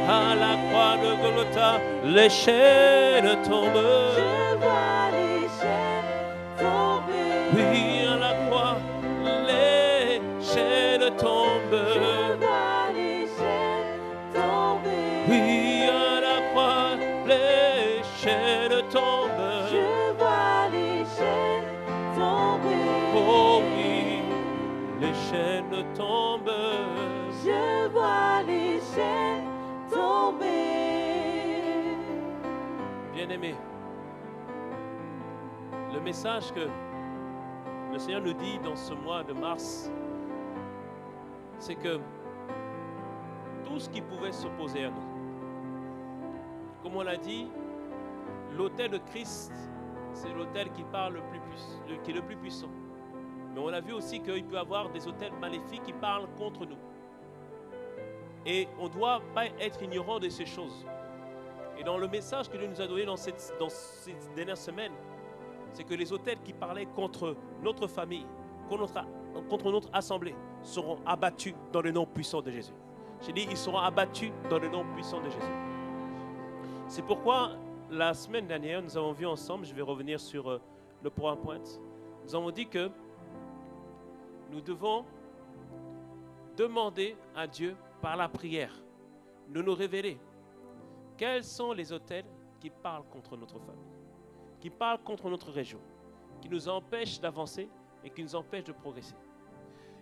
À la croix de Golgotha, les chaînes tombent. Je vois les chaînes tomber. Oui, à la croix, les chaînes tombent. Je vois les chaînes tomber. Oui, à la croix, les chaînes tombent. Je vois les chaînes tomber. Oh oui, les chaînes tombent. Je vois les chaînes tomber. Bien-aimés, le message que le Seigneur nous dit dans ce mois de mars, c'est que tout ce qui pouvait s'opposer à nous, comme on l'a dit, l'autel de Christ, c'est l'autel qui parle qui est le plus puissant. Mais on a vu aussi qu'il peut y avoir des autels maléfiques qui parlent contre nous. Et on ne doit pas être ignorant de ces choses. Et dans le message que Dieu nous a donné dans ces dernières semaines, c'est que les autels qui parlaient contre notre famille, contre notre assemblée, seront abattus dans le nom puissant de Jésus. J'ai dit, ils seront abattus dans le nom puissant de Jésus. C'est pourquoi, la semaine dernière, nous avons vu ensemble, je vais revenir sur le PowerPoint, nous avons dit que nous devons demander à Dieu par la prière de nous révéler quels sont les autels qui parlent contre notre famille, qui parlent contre notre région, qui nous empêchent d'avancer et qui nous empêchent de progresser.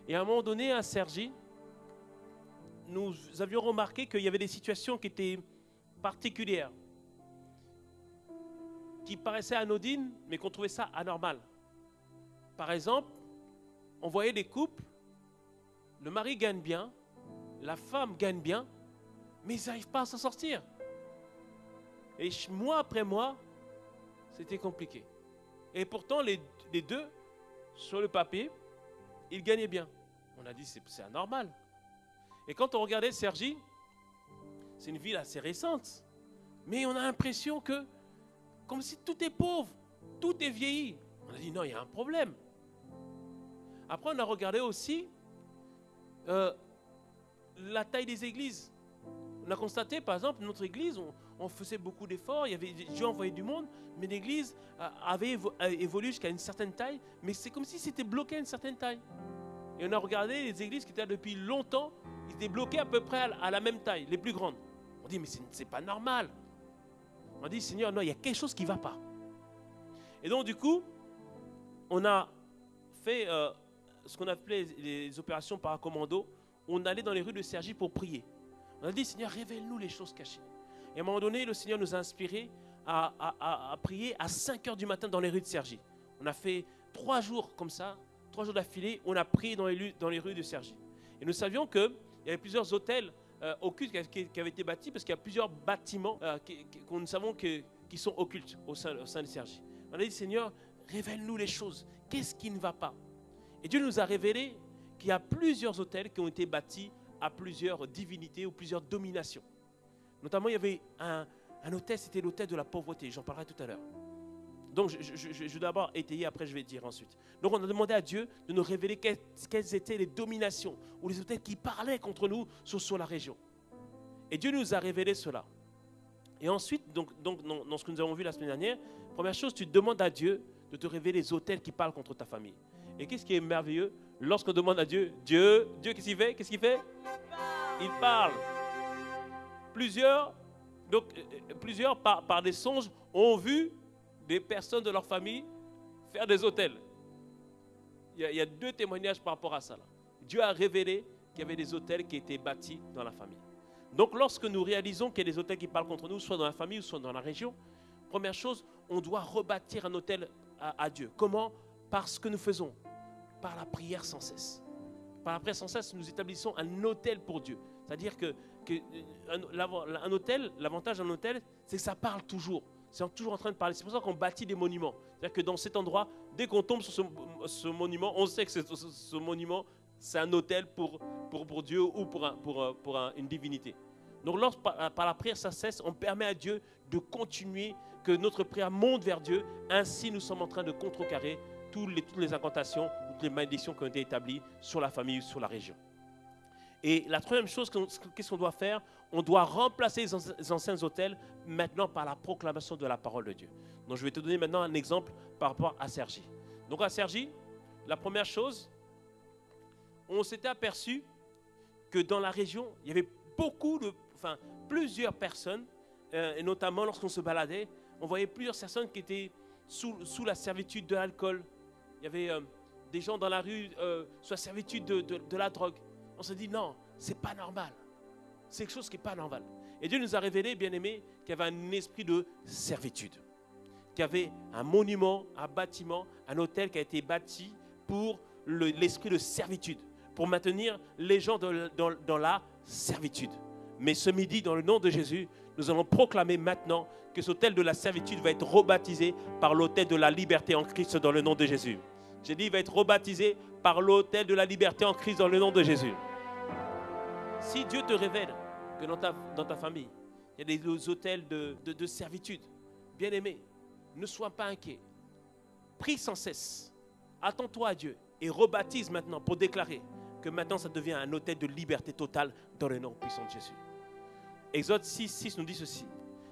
Et à un moment donné, à Cergy, nous avions remarqué qu'il y avait des situations qui étaient particulières, qui paraissaient anodines, mais qu'on trouvait ça anormal. Par exemple, on voyait des couples, le mari gagne bien, la femme gagne bien, mais ils n'arrivent pas à s'en sortir. Et mois après mois, c'était compliqué. Et pourtant, les deux, sur le papier, ils gagnaient bien. On a dit, c'est anormal. Et quand on regardait Cergy, c'est une ville assez récente, mais on a l'impression que, comme si tout est pauvre, tout est vieilli. On a dit, non, il y a un problème. Après, on a regardé aussi la taille des églises. On a constaté, par exemple, notre église, on faisait beaucoup d'efforts, il y avait Dieu envoyait du monde, mais l'église avait évolué jusqu'à une certaine taille, mais c'est comme si c'était bloqué à une certaine taille. Et on a regardé les églises qui étaient là depuis longtemps, ils étaient bloqués à peu près à la même taille, les plus grandes. On dit, mais c'est pas normal. On dit, Seigneur, non, il y a quelque chose qui ne va pas. Et donc, du coup, on a fait ce qu'on appelait les opérations paracommando. On allait dans les rues de Cergy pour prier. On a dit, Seigneur, révèle-nous les choses cachées. Et à un moment donné, le Seigneur nous a inspirés à prier à 5 heures du matin dans les rues de Cergy. On a fait 3 jours comme ça, 3 jours d'affilée, on a prié dans les rues de Cergy. Et nous savions qu'il y avait plusieurs hôtels occultes qui avaient été bâtis, parce qu'il y a plusieurs bâtiments que nous savons qui sont occultes au sein de Cergy. On a dit, Seigneur, révèle-nous les choses. Qu'est-ce qui ne va pas? Et Dieu nous a révélé qu'il y a plusieurs hôtels qui ont été bâtis à plusieurs divinités ou plusieurs dominations. Notamment, il y avait un hôtel, c'était l'hôtel de la pauvreté. J'en parlerai tout à l'heure. Donc, je vais d'abord étayer, après je vais dire ensuite. Donc, on a demandé à Dieu de nous révéler quelles étaient les dominations ou les hôtels qui parlaient contre nous sur la région. Et Dieu nous a révélé cela. Et ensuite, donc, dans ce que nous avons vu la semaine dernière, première chose, tu demandes à Dieu de te révéler les hôtels qui parlent contre ta famille. Et qu'est-ce qui est merveilleux? Lorsqu'on demande à Dieu, Dieu, qu'est-ce qu'il fait? Qu'est-ce qu'il fait? Il parle. Plusieurs par des songes, ont vu des personnes de leur famille faire des hôtels. Il y a 2 témoignages par rapport à ça. Là. Dieu a révélé qu'il y avait des hôtels qui étaient bâtis dans la famille. Donc, lorsque nous réalisons qu'il y a des hôtels qui parlent contre nous, soit dans la famille ou soit dans la région, première chose, on doit rebâtir un hôtel à Dieu. Comment? Par ce que nous faisons. Par la prière sans cesse. Par la prière sans cesse, nous établissons un hôtel pour Dieu. C'est-à-dire un hôtel, l'avantage d'un hôtel, c'est que ça parle toujours. C'est toujours en train de parler. C'est pour ça qu'on bâtit des monuments. C'est-à-dire que dans cet endroit, dès qu'on tombe sur ce monument, on sait que ce monument, c'est un hôtel pour Dieu ou pour une divinité. Donc, par la prière sans cesse, on permet à Dieu de continuer, que notre prière monte vers Dieu. Ainsi, nous sommes en train de contrecarrer toutes les incantations, toutes les malédictions qui ont été établies sur la famille ou sur la région. Et la troisième chose, qu'est-ce qu'on doit faire? On doit remplacer les anciens hôtels maintenant par la proclamation de la parole de Dieu. Donc je vais te donner maintenant un exemple par rapport à Cergy. Donc à Cergy, la première chose, on s'était aperçu que dans la région, il y avait plusieurs personnes, et notamment lorsqu'on se baladait, on voyait plusieurs personnes qui étaient sous la servitude de l'alcool. Il y avait des gens dans la rue sous la servitude de la drogue. On se dit non, c'est pas normal. C'est quelque chose qui n'est pas normal. Et Dieu nous a révélé, bien aimés, qu'il y avait un esprit de servitude. Qu'il y avait un monument, un bâtiment, un hôtel qui a été bâti pour l'esprit de servitude. Pour maintenir les gens dans la servitude. Mais ce midi, dans le nom de Jésus, nous allons proclamer maintenant que cet hôtel de la servitude va être rebaptisé par l'hôtel de la liberté en Christ dans le nom de Jésus. J'ai dit, il va être rebaptisé par l'hôtel de la liberté en Christ dans le nom de Jésus. Si Dieu te révèle que dans ta famille, il y a des hôtels de servitude, bien aimé, ne sois pas inquiet. Prie sans cesse. Attends-toi à Dieu et rebaptise maintenant pour déclarer que maintenant ça devient un hôtel de liberté totale dans le nom puissant de Jésus. Exode 6 nous dit ceci.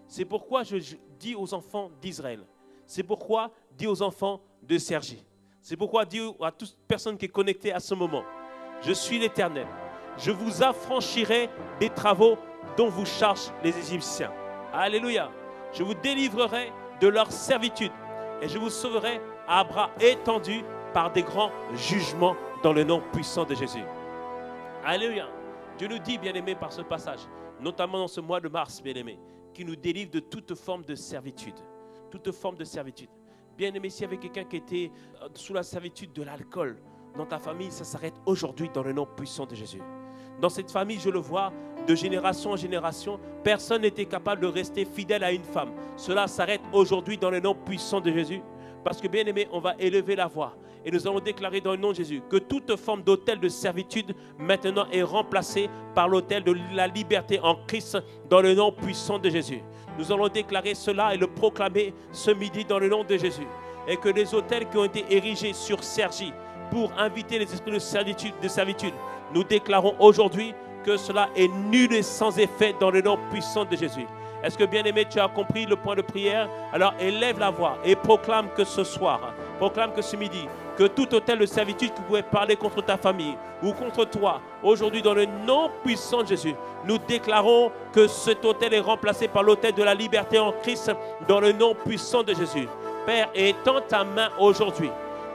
C'est pourquoi je dis aux enfants d'Israël. C'est pourquoi dis aux enfants de Cergy. C'est pourquoi dis à toute personne qui est connectée à ce moment. Je suis l'Éternel. Je vous affranchirai des travaux dont vous chargent les Égyptiens. Alléluia. Je vous délivrerai de leur servitude et je vous sauverai à bras étendus par des grands jugements dans le nom puissant de Jésus. Alléluia. Dieu nous dit, bien-aimés, par ce passage, notamment dans ce mois de mars, bien-aimés, qui nous délivre de toute forme de servitude. Toute forme de servitude. Bien-aimé, s'il y avait quelqu'un qui était sous la servitude de l'alcool dans ta famille, ça s'arrête aujourd'hui dans le nom puissant de Jésus. Dans cette famille, je le vois, de génération en génération, personne n'était capable de rester fidèle à une femme. Cela s'arrête aujourd'hui dans le nom puissant de Jésus. Parce que, bien aimé, on va élever la voix. Et nous allons déclarer dans le nom de Jésus que toute forme d'autel de servitude maintenant est remplacée par l'autel de la liberté en Christ dans le nom puissant de Jésus. Nous allons déclarer cela et le proclamer ce midi dans le nom de Jésus. Et que les autels qui ont été érigés sur Sergi pour inviter les esprits de servitude, nous déclarons aujourd'hui que cela est nul et sans effet dans le nom puissant de Jésus. Est-ce que, bien-aimé, tu as compris le point de prière? Alors élève la voix et proclame que ce soir, proclame que ce midi, que tout autel de servitude qui pouvait parler contre ta famille ou contre toi, aujourd'hui dans le nom puissant de Jésus, nous déclarons que cet autel est remplacé par l'autel de la liberté en Christ dans le nom puissant de Jésus. Père, étends ta main aujourd'hui.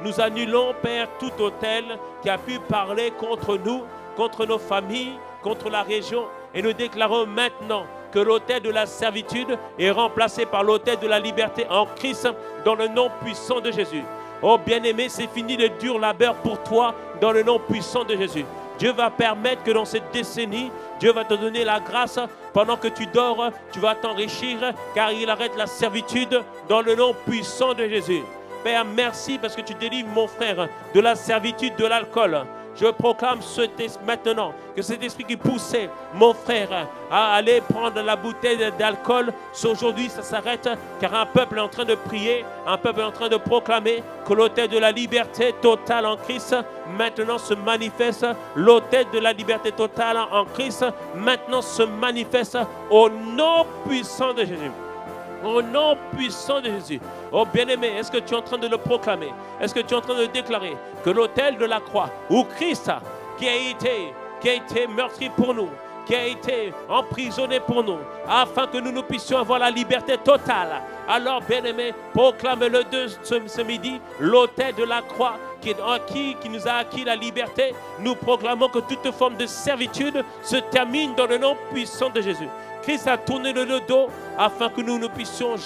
Nous annulons, Père, tout autel qui a pu parler contre nous, contre nos familles, contre la région, et nous déclarons maintenant que l'autel de la servitude est remplacé par l'autel de la liberté en Christ dans le nom puissant de Jésus. Oh bien-aimé, c'est fini le dur labeur pour toi dans le nom puissant de Jésus. Dieu va permettre que dans cette décennie, Dieu va te donner la grâce. Pendant que tu dors, tu vas t'enrichir car il arrête la servitude dans le nom puissant de Jésus. Père, merci parce que tu délivres mon frère de la servitude de l'alcool. Je proclame maintenant que cet esprit qui poussait mon frère à aller prendre la bouteille d'alcool, aujourd'hui ça s'arrête car un peuple est en train de prier, un peuple est en train de proclamer que l'autel de la liberté totale en Christ maintenant se manifeste. L'autel de la liberté totale en Christ maintenant se manifeste au nom puissant de Jésus. Au nom puissant de Jésus. Oh bien-aimé, est-ce que tu es en train de le proclamer? Est-ce que tu es en train de déclarer que l'autel de la croix, où Christ qui a été meurtri pour nous, qui a été emprisonné pour nous, afin que nous puissions avoir la liberté totale. Alors bien-aimé, proclame-le ce midi, l'autel de la croix qui nous a acquis la liberté. Nous proclamons que toute forme de servitude se termine dans le nom puissant de Jésus. Christ a tourné le dos afin que nous ne puissions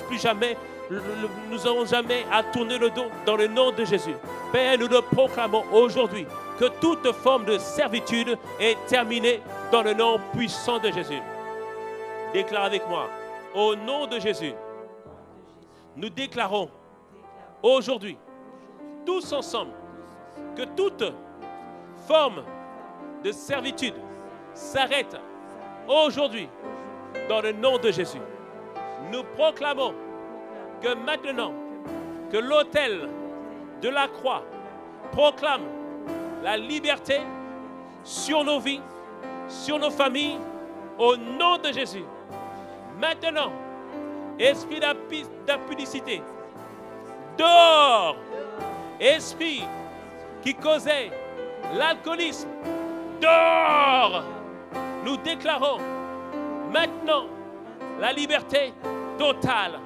plus jamais, nous n'aurons jamais à tourner le dos dans le nom de Jésus. Père, nous le proclamons aujourd'hui que toute forme de servitude est terminée dans le nom puissant de Jésus. Déclare avec moi, au nom de Jésus, nous déclarons aujourd'hui, tous ensemble, que toute forme de servitude s'arrête aujourd'hui, dans le nom de Jésus. Nous proclamons que maintenant, que l'autel de la croix proclame la liberté sur nos vies, sur nos familles, au nom de Jésus. Maintenant, esprit d'impudicité, dehors, esprit qui causait l'alcoolisme, dehors. Nous déclarons maintenant la liberté totale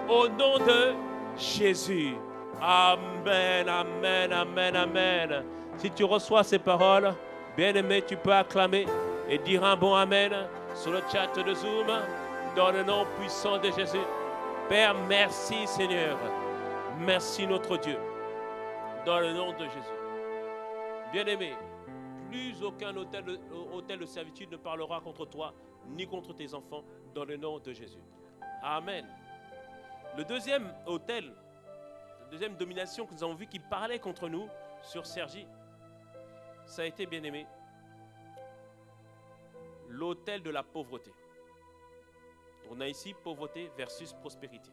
au nom de Jésus. Amen, amen, amen, amen. Si tu reçois ces paroles, bien-aimé, tu peux acclamer et dire un bon amen sur le chat de Zoom dans le nom puissant de Jésus. Père, merci Seigneur. Merci notre Dieu. Dans le nom de Jésus. Bien-aimé, plus aucun autel de servitude ne parlera contre toi, ni contre tes enfants, dans le nom de Jésus. Amen. Le deuxième autel, la deuxième domination que nous avons vu qui parlait contre nous sur Sergi, ça a été, bien aimé, l'autel de la pauvreté. On a ici pauvreté versus prospérité.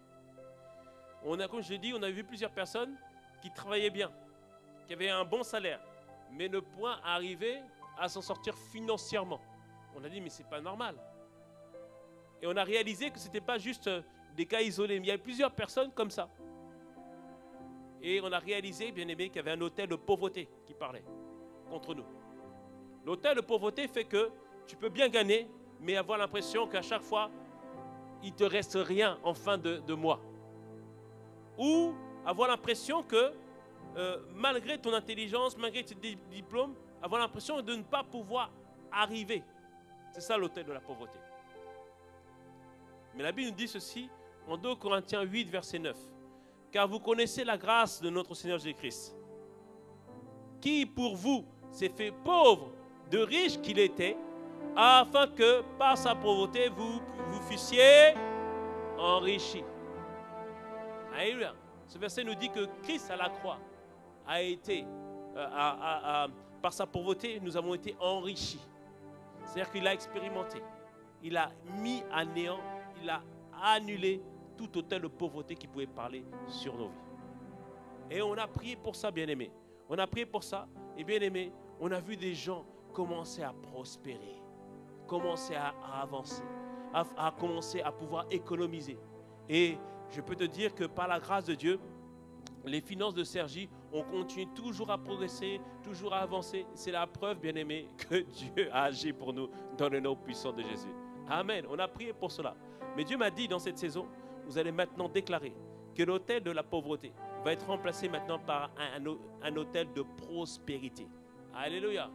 On a, comme je l'ai dit, on a vu plusieurs personnes qui travaillaient bien, qui avaient un bon salaire, mais ne point arriver à s'en sortir financièrement. On a dit, mais c'est pas normal. Et on a réalisé que ce n'était pas juste des cas isolés, mais il y avait plusieurs personnes comme ça. Et on a réalisé, bien aimé, qu'il y avait un autel de pauvreté qui parlait contre nous. L'autel de pauvreté fait que tu peux bien gagner, mais avoir l'impression qu'à chaque fois, il ne te reste rien en fin de mois. Ou avoir l'impression que malgré ton intelligence, malgré tes diplômes, avoir l'impression de ne pas pouvoir arriver. C'est ça l'autel de la pauvreté. Mais la Bible nous dit ceci en 2 Corinthiens 8, verset 9. Car vous connaissez la grâce de notre Seigneur Jésus-Christ, qui pour vous s'est fait pauvre de riche qu'il était, afin que par sa pauvreté, vous fussiez enrichis. Alléluia. Ce verset nous dit que Christ à la croix a été, par sa pauvreté, nous avons été enrichis. C'est-à-dire qu'il a expérimenté, il a mis à néant, il a annulé tout autel de pauvreté qui pouvait parler sur nos vies. Et on a prié pour ça, bien-aimés. On a prié pour ça, et bien-aimés, on a vu des gens commencer à prospérer, commencer à avancer, à commencer à pouvoir économiser. Et je peux te dire que par la grâce de Dieu, les finances de Sergi, on continue toujours à progresser, toujours à avancer. C'est la preuve, bien-aimés, que Dieu a agi pour nous dans le nom puissant de Jésus. Amen. On a prié pour cela. Mais Dieu m'a dit dans cette saison, vous allez maintenant déclarer que l'autel de la pauvreté va être remplacé maintenant par un autel de prospérité. Alléluia.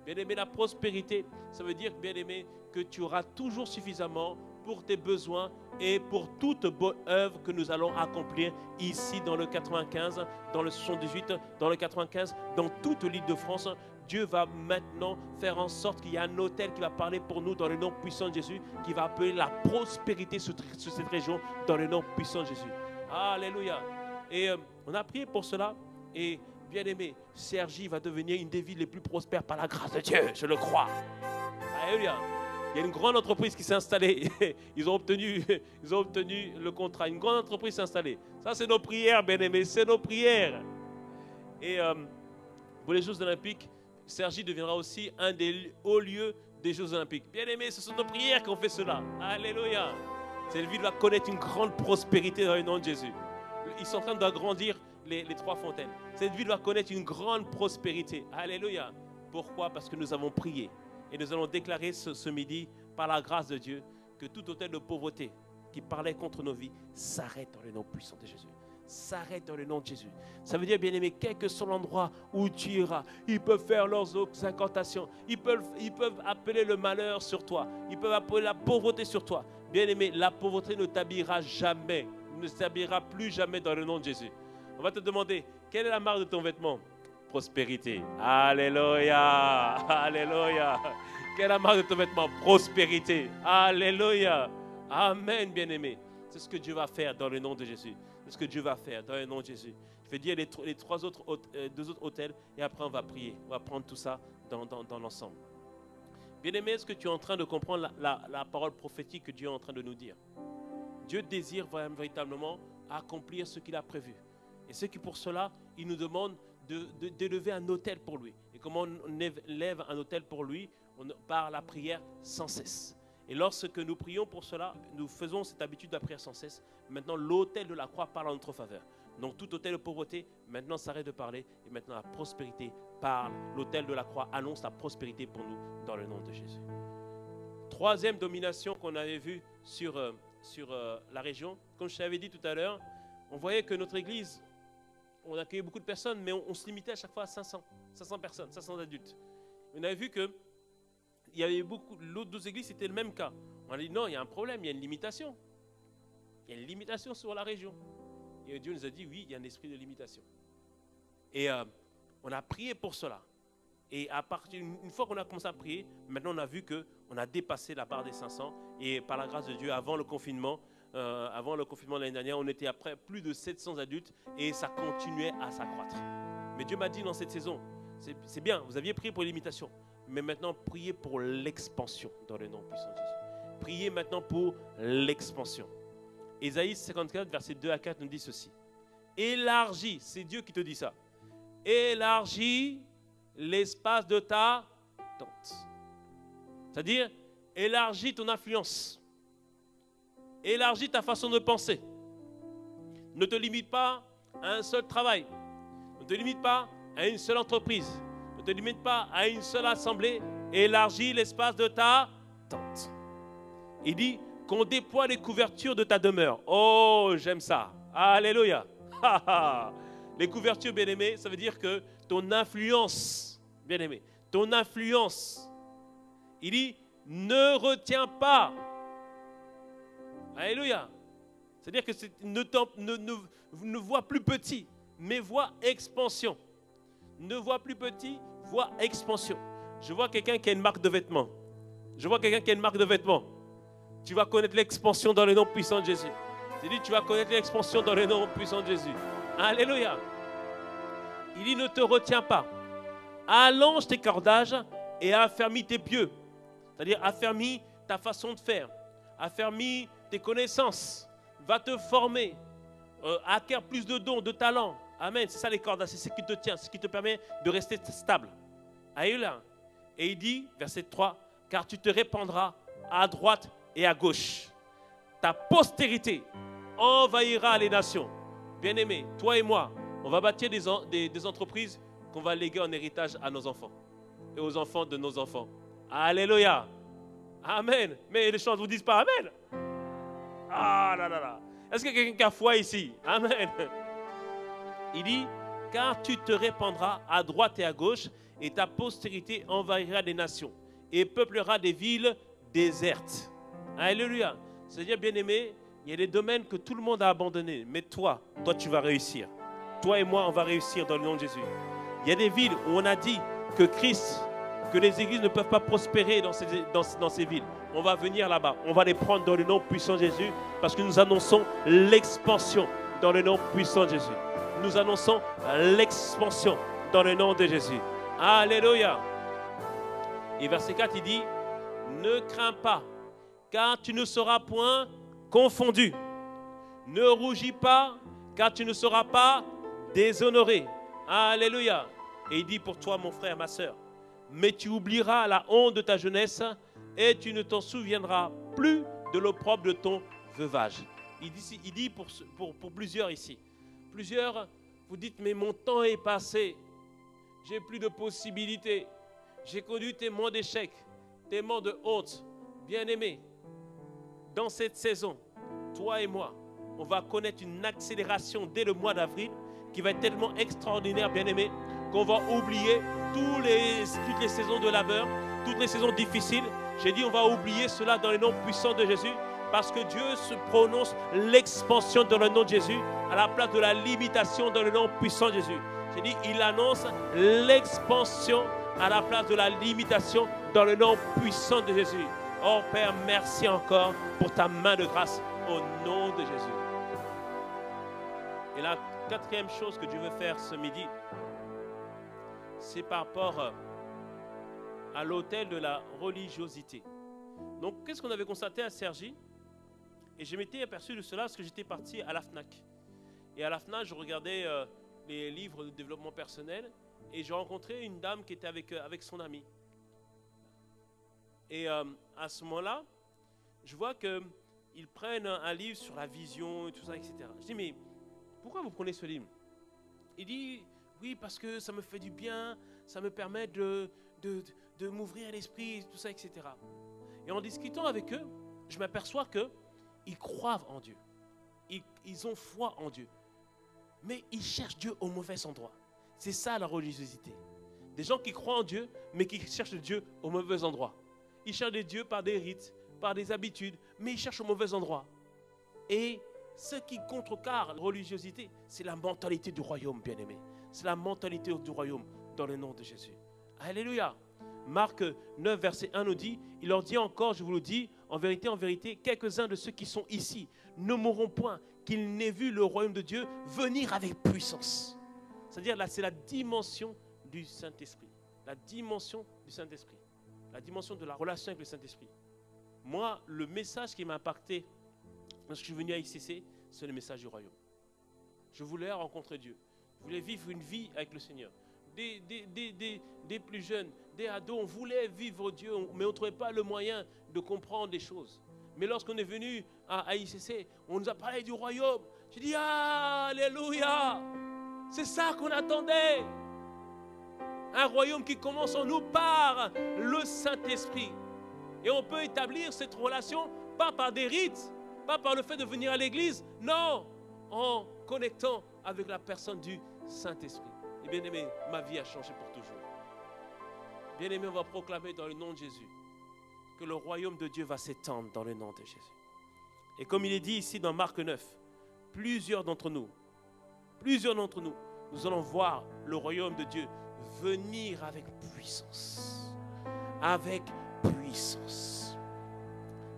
Bien-aimé, la prospérité, ça veut dire, bien-aimé, que tu auras toujours suffisamment pour tes besoins et pour toute bonne œuvre que nous allons accomplir ici dans le 95, dans le 78, dans le 95, dans toute l'île de France. Dieu va maintenant faire en sorte qu'il y a un autel qui va parler pour nous dans le nom puissant de Jésus, qui va appeler la prospérité sur cette région dans le nom puissant de Jésus. Alléluia. Et on a prié pour cela. Et bien aimé, Sergi va devenir une des villes les plus prospères par la grâce de Dieu, je le crois. Alléluia. Il y a une grande entreprise qui s'est installée. Ils ont obtenu le contrat. Une grande entreprise s'est installée. Ça, c'est nos prières, bien aimés. C'est nos prières. Et pour les Jeux Olympiques, Sergi deviendra aussi un des hauts lieux des Jeux Olympiques. Bien aimés, ce sont nos prières qui ont fait cela. Alléluia. Cette ville va connaître une grande prospérité dans le nom de Jésus. Ils sont en train d'agrandir les trois fontaines. Cette ville va connaître une grande prospérité. Alléluia. Pourquoi? Parce que nous avons prié. Et nous allons déclarer ce midi, par la grâce de Dieu, que tout autel de pauvreté qui parlait contre nos vies s'arrête dans le nom puissant de Jésus. S'arrête dans le nom de Jésus. Ça veut dire, bien-aimé, quel que soit l'endroit où tu iras, ils peuvent faire leurs incantations. Ils peuvent appeler le malheur sur toi. Ils peuvent appeler la pauvreté sur toi. Bien-aimé, la pauvreté ne t'habillera jamais. Ne t'habillera plus jamais dans le nom de Jésus. On va te demander, quelle est la marque de ton vêtement? Prospérité. Alléluia. Alléluia. Quelle est la marque de ton vêtement? Prospérité. Alléluia. Amen, bien-aimé. C'est ce que Dieu va faire dans le nom de Jésus. C'est ce que Dieu va faire dans le nom de Jésus. Je vais dire les deux autres hôtels et après on va prier. On va prendre tout ça dans l'ensemble. Bien-aimé, est-ce que tu es en train de comprendre la parole prophétique que Dieu est en train de nous dire? Dieu désire véritablement accomplir ce qu'il a prévu. Et c'est que pour cela, il nous demande d'élever un autel pour lui. Et comment on élève un autel pour lui? Par la prière sans cesse. Et lorsque nous prions pour cela, nous faisons cette habitude de la prière sans cesse. Maintenant, l'autel de la croix parle en notre faveur. Donc tout autel de pauvreté, maintenant s'arrête de parler. Et maintenant la prospérité parle. L'autel de la croix annonce la prospérité pour nous dans le nom de Jésus. Troisième domination qu'on avait vue sur la région. Comme je t'avais dit tout à l'heure, on voyait que notre église, on accueillait beaucoup de personnes, mais on se limitait à chaque fois à 500 personnes, 500 adultes. On avait vu que il y avait l'autre deux églises, c'était le même cas. On a dit non, il y a un problème, il y a une limitation. Il y a une limitation sur la région. Et Dieu nous a dit oui, il y a un esprit de limitation. Et on a prié pour cela. Et une fois qu'on a commencé à prier, maintenant on a vu qu'on a dépassé la barre des 500. Et par la grâce de Dieu, avant le confinement de l'année dernière, on était après plus de 700 adultes et ça continuait à s'accroître. Mais Dieu m'a dit dans cette saison, c'est bien, vous aviez prié pour l'imitation, mais maintenant priez pour l'expansion dans le nom puissant de Jésus. Priez maintenant pour l'expansion. Ésaïe 54, versets 2 à 4 nous dit ceci. Élargis, c'est Dieu qui te dit ça. Élargis l'espace de ta tente. C'est-à-dire, élargis ton influence. Élargis ta façon de penser. Ne te limite pas à un seul travail. Ne te limite pas à une seule entreprise. Ne te limite pas à une seule assemblée. Élargis l'espace de ta tente. Il dit qu'on déploie les couvertures de ta demeure. Oh, j'aime ça. Alléluia. Les couvertures, bien-aimés, ça veut dire que ton influence, bien-aimé, ton influence, il dit, ne retiens pas. Alléluia. C'est-à-dire que ne vois plus petit, mais vois expansion. Ne vois plus petit, vois expansion. Je vois quelqu'un qui a une marque de vêtements. Je vois quelqu'un qui a une marque de vêtements. Tu vas connaître l'expansion dans le nom puissant de Jésus. Il dit, tu vas connaître l'expansion dans le nom puissant de Jésus. Alléluia. Il dit, ne te retiens pas. Allonge tes cordages et affermis tes pieux. C'est-à-dire, affermis ta façon de faire. Affermis tes connaissances. Va te former. Acquiert plus de dons, de talents. Amen. C'est ça les cordages. C'est ce qui te tient. C'est ce qui te permet de rester stable. Alléluia. Et il dit, verset 3, car tu te répandras à droite et à gauche. Ta postérité envahira les nations. Bien-aimés, toi et moi, on va bâtir des entreprises qu'on va léguer en héritage à nos enfants et aux enfants de nos enfants. Alléluia. Amen. Mais les gens ne vous disent pas Amen. Ah là là là. Est-ce qu'il y a quelqu'un qui a foi ici? Amen. Il dit, car tu te répandras à droite et à gauche, et ta postérité envahira des nations et peuplera des villes désertes. Alléluia. C'est-à-dire, bien-aimé, il y a des domaines que tout le monde a abandonnés, mais toi, tu vas réussir. Toi et moi, on va réussir dans le nom de Jésus. Il y a des villes où on a dit que Christ, que les églises ne peuvent pas prospérer dans ces villes. On va venir là-bas, on va les prendre dans le nom puissant de Jésus, parce que nous annonçons l'expansion dans le nom puissant de Jésus. Nous annonçons l'expansion dans le nom de Jésus. Alléluia. Et verset 4, il dit, ne crains pas, car tu ne seras point confondu. Ne rougis pas, car tu ne seras pas déshonoré. Alléluia. Et il dit pour toi, mon frère, ma soeur, mais tu oublieras la honte de ta jeunesse et tu ne t'en souviendras plus de l'opprobre de ton veuvage. Il dit pour plusieurs ici. Plusieurs, vous dites, mais mon temps est passé. J'ai plus de possibilités. J'ai connu tellement d'échecs, tellement de honte. Bien-aimé, dans cette saison, toi et moi, on va connaître une accélération dès le mois d'avril qui va être tellement extraordinaire, bien-aimé, qu'on va oublier toutes les saisons de labeur, toutes les saisons difficiles. J'ai dit, on va oublier cela dans le nom puissant de Jésus, parce que Dieu se prononce l'expansion dans le nom de Jésus à la place de la limitation dans le nom puissant de Jésus. J'ai dit, il annonce l'expansion à la place de la limitation dans le nom puissant de Jésus. Oh Père, merci encore pour ta main de grâce au nom de Jésus. Et la quatrième chose que Dieu veut faire ce midi, c'est par rapport à l'autel de la religiosité. Donc, qu'est-ce qu'on avait constaté à Cergy? Et je m'étais aperçu de cela parce que j'étais parti à la FNAC. Et à la FNAC, je regardais les livres de développement personnel et j'ai rencontré une dame qui était avec son ami. Et à ce moment-là, je vois qu'ils prennent un livre sur la vision et tout ça, etc. Je dis, mais pourquoi vous prenez ce livre? Il dit, oui, parce que ça me fait du bien, ça me permet de m'ouvrir l'esprit, tout ça, etc. Et en discutant avec eux, je m'aperçois qu'ils croient en Dieu. Ils ont foi en Dieu. Mais ils cherchent Dieu au mauvais endroit. C'est ça la religiosité. Des gens qui croient en Dieu, mais qui cherchent Dieu au mauvais endroit. Ils cherchent Dieu par des rites, par des habitudes, mais ils cherchent au mauvais endroit. Et ce qui contrecarre la religiosité, c'est la mentalité du royaume, bien-aimé. C'est la mentalité du royaume dans le nom de Jésus. Alléluia. Marc 9, verset 1 nous dit, il leur dit encore, je vous le dis, en vérité, quelques-uns de ceux qui sont ici ne mourront point, qu'ils n'aient vu le royaume de Dieu venir avec puissance. C'est-à-dire, là, c'est la dimension du Saint-Esprit. La dimension du Saint-Esprit. La dimension de la relation avec le Saint-Esprit. Moi, le message qui m'a impacté lorsque je suis venu à ICC, c'est le message du royaume. Je voulais rencontrer Dieu. Je voulais vivre une vie avec le Seigneur. Des plus jeunes, des ados, on voulait vivre Dieu, mais on ne trouvait pas le moyen de comprendre des choses. Mais lorsqu'on est venu à ICC, on nous a parlé du royaume. J'ai dit, alléluia, c'est ça qu'on attendait. Un royaume qui commence en nous par le Saint-Esprit. Et on peut établir cette relation pas par des rites, pas par le fait de venir à l'église, non, en connectant avec la personne du Saint-Esprit. Et bien aimé, ma vie a changé pour toujours. Bien aimé, on va proclamer dans le nom de Jésus que le royaume de Dieu va s'étendre dans le nom de Jésus. Et comme il est dit ici dans Marc 9, plusieurs d'entre nous, nous allons voir le royaume de Dieu venir avec puissance. avec puissance.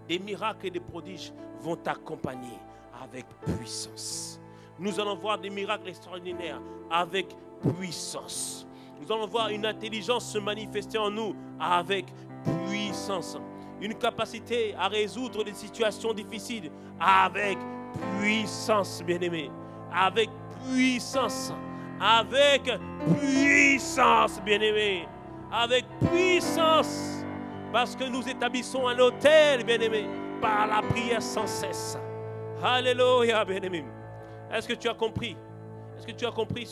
Des miracles et des prodiges vont t'accompagner avec puissance. Nous allons voir des miracles extraordinaires avec puissance. Nous allons voir une intelligence se manifester en nous avec puissance. Une capacité à résoudre des situations difficiles avec puissance, bien-aimé. Avec puissance. Avec puissance, bien-aimé. Avec puissance. Parce que nous établissons un autel, bien-aimé, par la prière sans cesse. Alléluia, bien-aimé. Est-ce que tu as compris? Est-ce que tu as compris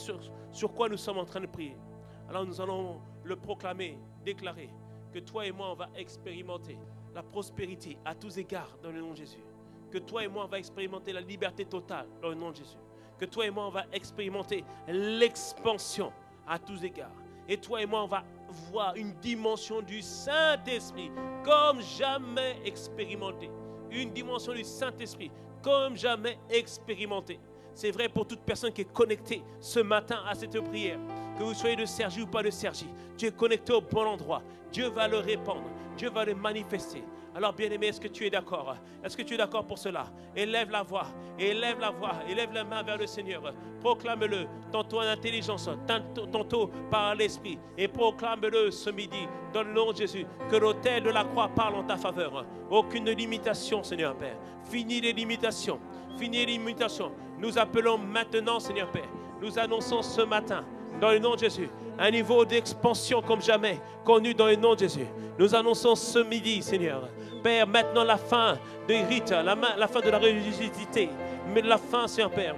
sur quoi nous sommes en train de prier? Alors nous allons le proclamer, déclarer que toi et moi, on va expérimenter la prospérité à tous égards dans le nom de Jésus. Que toi et moi, on va expérimenter la liberté totale dans le nom de Jésus. Que toi et moi, on va expérimenter l'expansion à tous égards. Et toi et moi, on va voir une dimension du Saint-Esprit comme jamais expérimentée. Une dimension du Saint-Esprit comme jamais expérimentée. C'est vrai pour toute personne qui est connectée ce matin à cette prière. Que vous soyez de Sergi ou pas de Sergi, tu es connecté au bon endroit. Dieu va le répandre, Dieu va le manifester. Alors bien-aimé, est-ce que tu es d'accord? Est-ce que tu es d'accord pour cela? Élève la voix, élève la voix, élève la main vers le Seigneur. Proclame-le, tantôt en intelligence, tantôt par l'Esprit. Et proclame-le ce midi, dans le nom de Jésus, que l'autel de la croix parle en ta faveur. Aucune limitation, Seigneur Père. Finis les limitations, finis les limitations. Nous appelons maintenant, Seigneur Père, nous annonçons ce matin, dans le nom de Jésus, un niveau d'expansion comme jamais connu dans le nom de Jésus. Nous annonçons ce midi, Seigneur, Père, maintenant la fin des rites, la fin de la religiosité, mais la fin, Seigneur Père,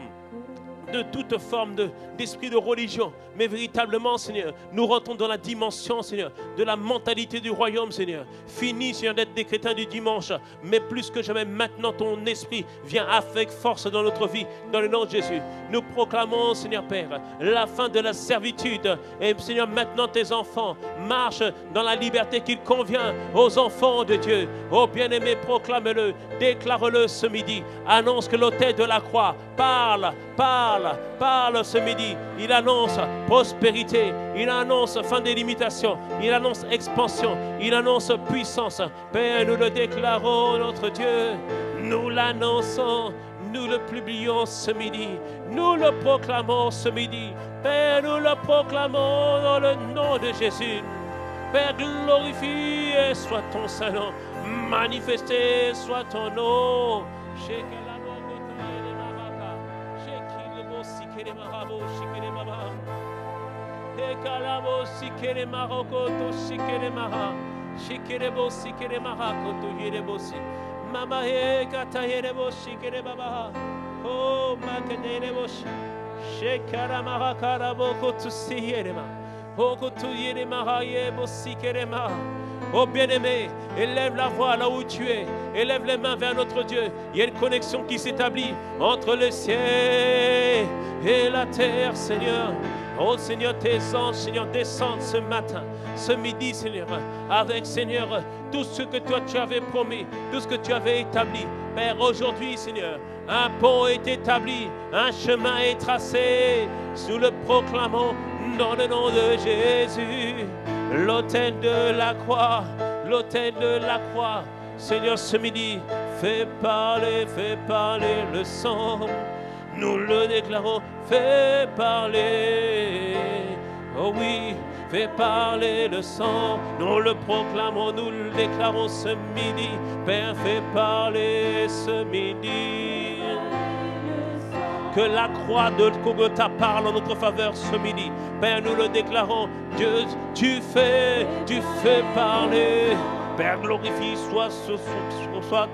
de toute forme d'esprit de religion. Mais véritablement, Seigneur, nous rentrons dans la dimension, Seigneur, de la mentalité du royaume, Seigneur. Fini, Seigneur, d'être des chrétiens du dimanche, mais plus que jamais, maintenant, ton esprit vient avec force dans notre vie, dans le nom de Jésus. Nous proclamons, Seigneur Père, la fin de la servitude. Et Seigneur, maintenant, tes enfants marchent dans la liberté qu'il convient aux enfants de Dieu. Oh bien-aimé, proclame-le, déclare-le ce midi. Annonce que l'autel de la croix parle ce midi. Il annonce prospérité, il annonce fin des limitations, il annonce expansion, il annonce puissance. Père, nous le déclarons, notre Dieu, nous l'annonçons, nous le publions ce midi, nous le proclamons ce midi. Père, nous le proclamons dans le nom de Jésus. Père, glorifié soit ton Saint-Nom, manifesté soit ton nom. Ekalamo sikere maroko to sikere maha shikere bo sikere marako to yerebo si mama he kata yerebo sikere baba oh makene bo shekara marakara boko to siyerema boko to yerema hayebo sikere ma. Oh bien-aimé, élève la voix là où tu es, élève les mains vers notre Dieu. Il y a une connexion qui s'établit entre le ciel et la terre, Seigneur. Oh Seigneur, tes anges, Seigneur, descendent ce matin, ce midi, Seigneur, avec, Seigneur, tout ce que toi tu avais promis, tout ce que tu avais établi. Père, aujourd'hui, Seigneur, un pont est établi, un chemin est tracé. Nous le proclamons dans le nom de Jésus. L'autel de la croix, l'autel de la croix. Seigneur, ce midi, fais parler le sang. Nous le déclarons, fais parler. Oh oui, fais parler le sang. Nous le proclamons, nous le déclarons ce midi. Père, fais parler ce midi. Que la croix de Golgotha parle en notre faveur ce midi. Père, nous le déclarons. Dieu, tu fais parler. Père, glorifie soit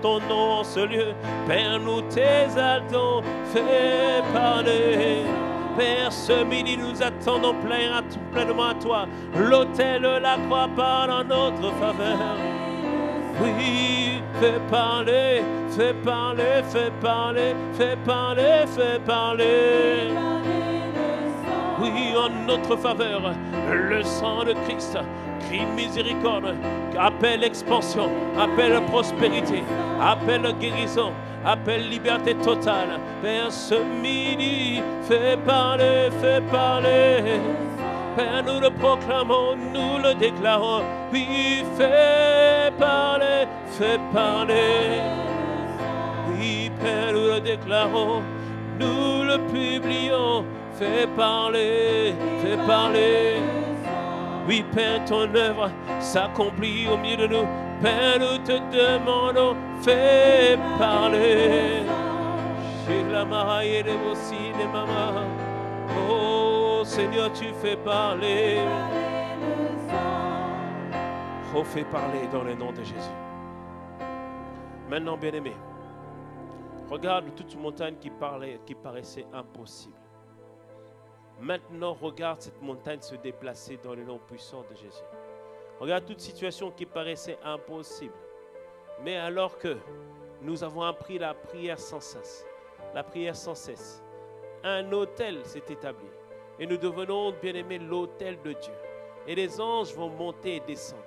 ton nom en ce lieu. Père, nous t'exaltons, fais parler. Père, ce midi, nous attendons pleinement à toi. L'autel de la croix parle en notre faveur. Oui, fais parler, fais parler, fais parler, fais parler, fais parler. Oui, en notre faveur, le sang de Christ crie miséricorde, appelle expansion, appelle prospérité, appelle guérison, appelle liberté totale. Père, ce midi, fais parler, Père, nous le proclamons, nous le déclarons. Oui, fais parler, fais parler. Oui, Père, nous le déclarons, nous le publions. Fais parler, fais parler. Oui, Père, ton œuvre s'accomplit au milieu de nous. Père, nous te demandons, fais parler. Chez la maraille et les aussi les mamans. Oh Seigneur, tu fais parler. Oh, fais parler dans le nom de Jésus. Maintenant, bien-aimé, regarde toute montagne qui paraissait impossible. Maintenant, regarde cette montagne se déplacer dans le nom puissant de Jésus. Regarde toute situation qui paraissait impossible. Mais alors que nous avons appris la prière sans cesse, un autel s'est établi. Et nous devenons, bien-aimés, l'autel de Dieu. Et les anges vont monter et descendre.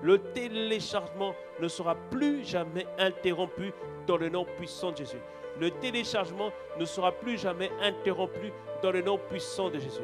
Le téléchargement ne sera plus jamais interrompu dans le nom puissant de Jésus. Le téléchargement ne sera plus jamais interrompu dans le nom puissant de Jésus.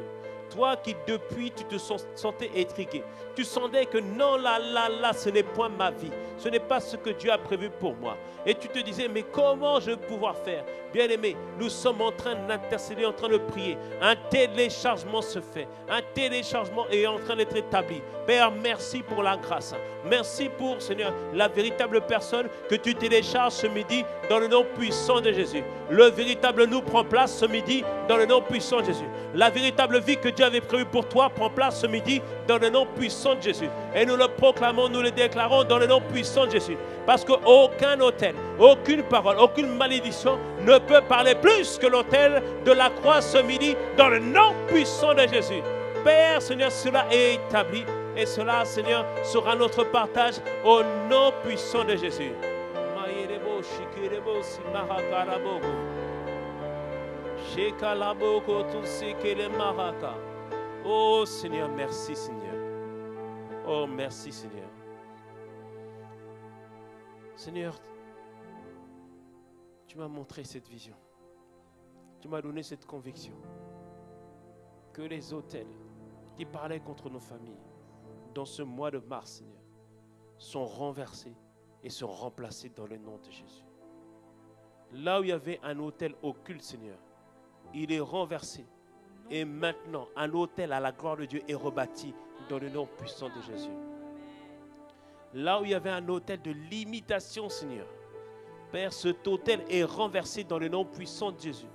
Toi qui depuis tu te sentais intrigué, tu sentais que non, là, ce n'est point ma vie, ce n'est pas ce que Dieu a prévu pour moi. Et tu te disais, mais comment je vais pouvoir faire? Bien-aimé, nous sommes en train d'intercéder, en train de prier. Un téléchargement se fait, un téléchargement est en train d'être établi. Père, merci pour la grâce. Merci pour, Seigneur, la véritable personne que tu télécharges ce midi dans le nom puissant de Jésus. Le véritable nous prend place ce midi dans le nom puissant de Jésus. La véritable vie que Dieu avait prévue pour toi prend place ce midi dans le nom puissant de Jésus. Et nous le proclamons, nous le déclarons dans le nom puissant de Jésus. Parce qu'aucun autel, aucune parole, aucune malédiction ne peut parler plus que l'autel de la croix ce midi dans le nom puissant de Jésus. Père, Seigneur, cela est établi. Et cela, Seigneur, sera notre partage au nom puissant de Jésus. Oh Seigneur, merci Seigneur. Oh merci Seigneur. Seigneur, tu m'as montré cette vision. Tu m'as donné cette conviction que les autels qui parlaient contre nos familles dans ce mois de mars, Seigneur, sont renversés et sont remplacés dans le nom de Jésus. Là où il y avait un autel occulte, Seigneur, il est renversé. Et maintenant, un autel à la gloire de Dieu est rebâti dans le nom puissant de Jésus. Là où il y avait un autel de limitation, Seigneur, Père, cet autel est renversé dans le nom puissant de Jésus.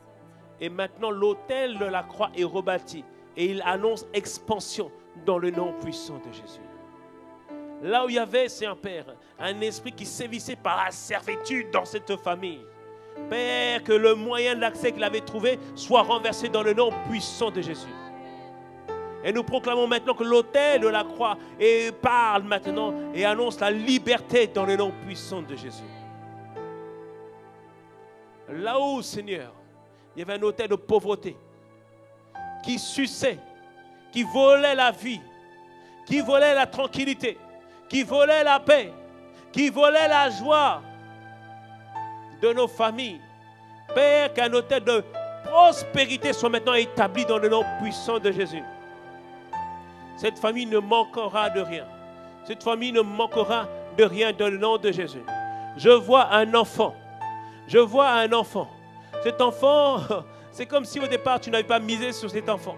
Et maintenant, l'autel de la croix est rebâti. Et il annonce expansion dans le nom puissant de Jésus. Là où il y avait, Seigneur Père, un esprit qui sévissait par la servitude dans cette famille, Père, que le moyen d'accès qu'il avait trouvé soit renversé dans le nom puissant de Jésus. Et nous proclamons maintenant que l'autel de la croix parle maintenant et annonce la liberté dans le nom puissant de Jésus. Là-haut, Seigneur, il y avait un autel de pauvreté qui suçait, qui volait la vie, qui volait la tranquillité, qui volait la paix, qui volait la joie de nos familles. Père, qu'un autel de prospérité soit maintenant établi dans le nom puissant de Jésus. Cette famille ne manquera de rien. Cette famille ne manquera de rien dans le nom de Jésus. Je vois un enfant. Je vois un enfant. Cet enfant, c'est comme si au départ tu n'avais pas misé sur cet enfant.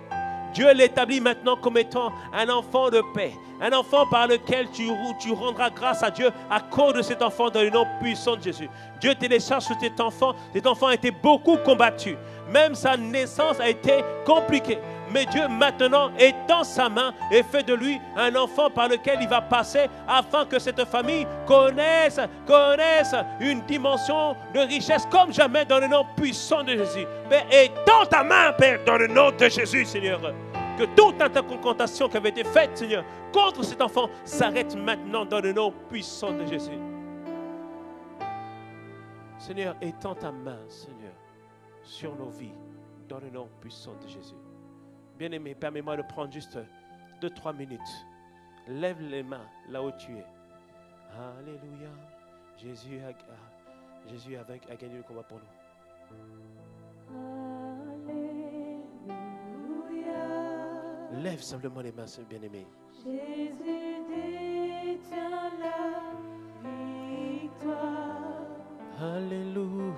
Dieu l'établit maintenant comme étant un enfant de paix. Un enfant par lequel tu rendras grâce à Dieu à cause de cet enfant dans le nom puissant de Jésus. Dieu télécharge sur cet enfant. Cet enfant a été beaucoup combattu. Même sa naissance a été compliquée. Mais Dieu maintenant étend sa main et fait de lui un enfant par lequel il va passer afin que cette famille connaisse une dimension de richesse comme jamais dans le nom puissant de Jésus. Père, étends ta main, Père, dans le nom de Jésus, Seigneur. Que toute interconcantation qui avait été faite, Seigneur, contre cet enfant s'arrête maintenant dans le nom puissant de Jésus. Seigneur, étends ta main, Seigneur, sur nos vies dans le nom puissant de Jésus. Bien-aimé, permets-moi de prendre juste 2-3 minutes. Lève les mains là où tu es. Alléluia. Jésus a gagné le combat pour nous. Alléluia. Lève simplement les mains, bien-aimé. Jésus détient la victoire. Alléluia,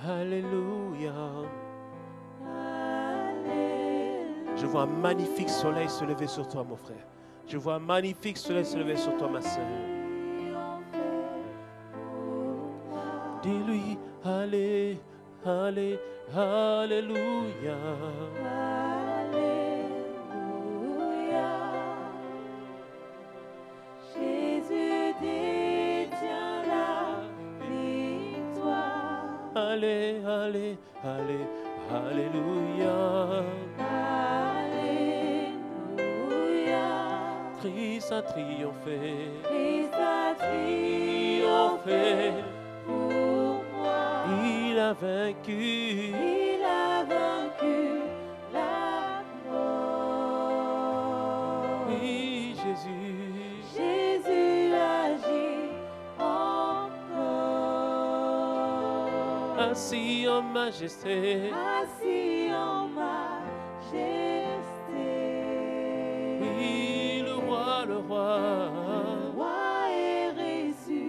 alléluia. Alléluia. Je vois un magnifique soleil se lever sur toi, mon frère. Je vois un magnifique soleil se lever sur toi, ma soeur. Dis-lui, allez, allez, alléluia. Alléluia. Jésus détient la victoire. Allez, allez, allez, alléluia. Alléluia. Christ a triomphé. Christ a triomphé pour moi. Il a vaincu. Il a vaincu la mort. Oui, Jésus. Jésus agit encore. Assis en majesté. Assis en majesté. Oui, le roi, le roi. Le roi est ressuscité.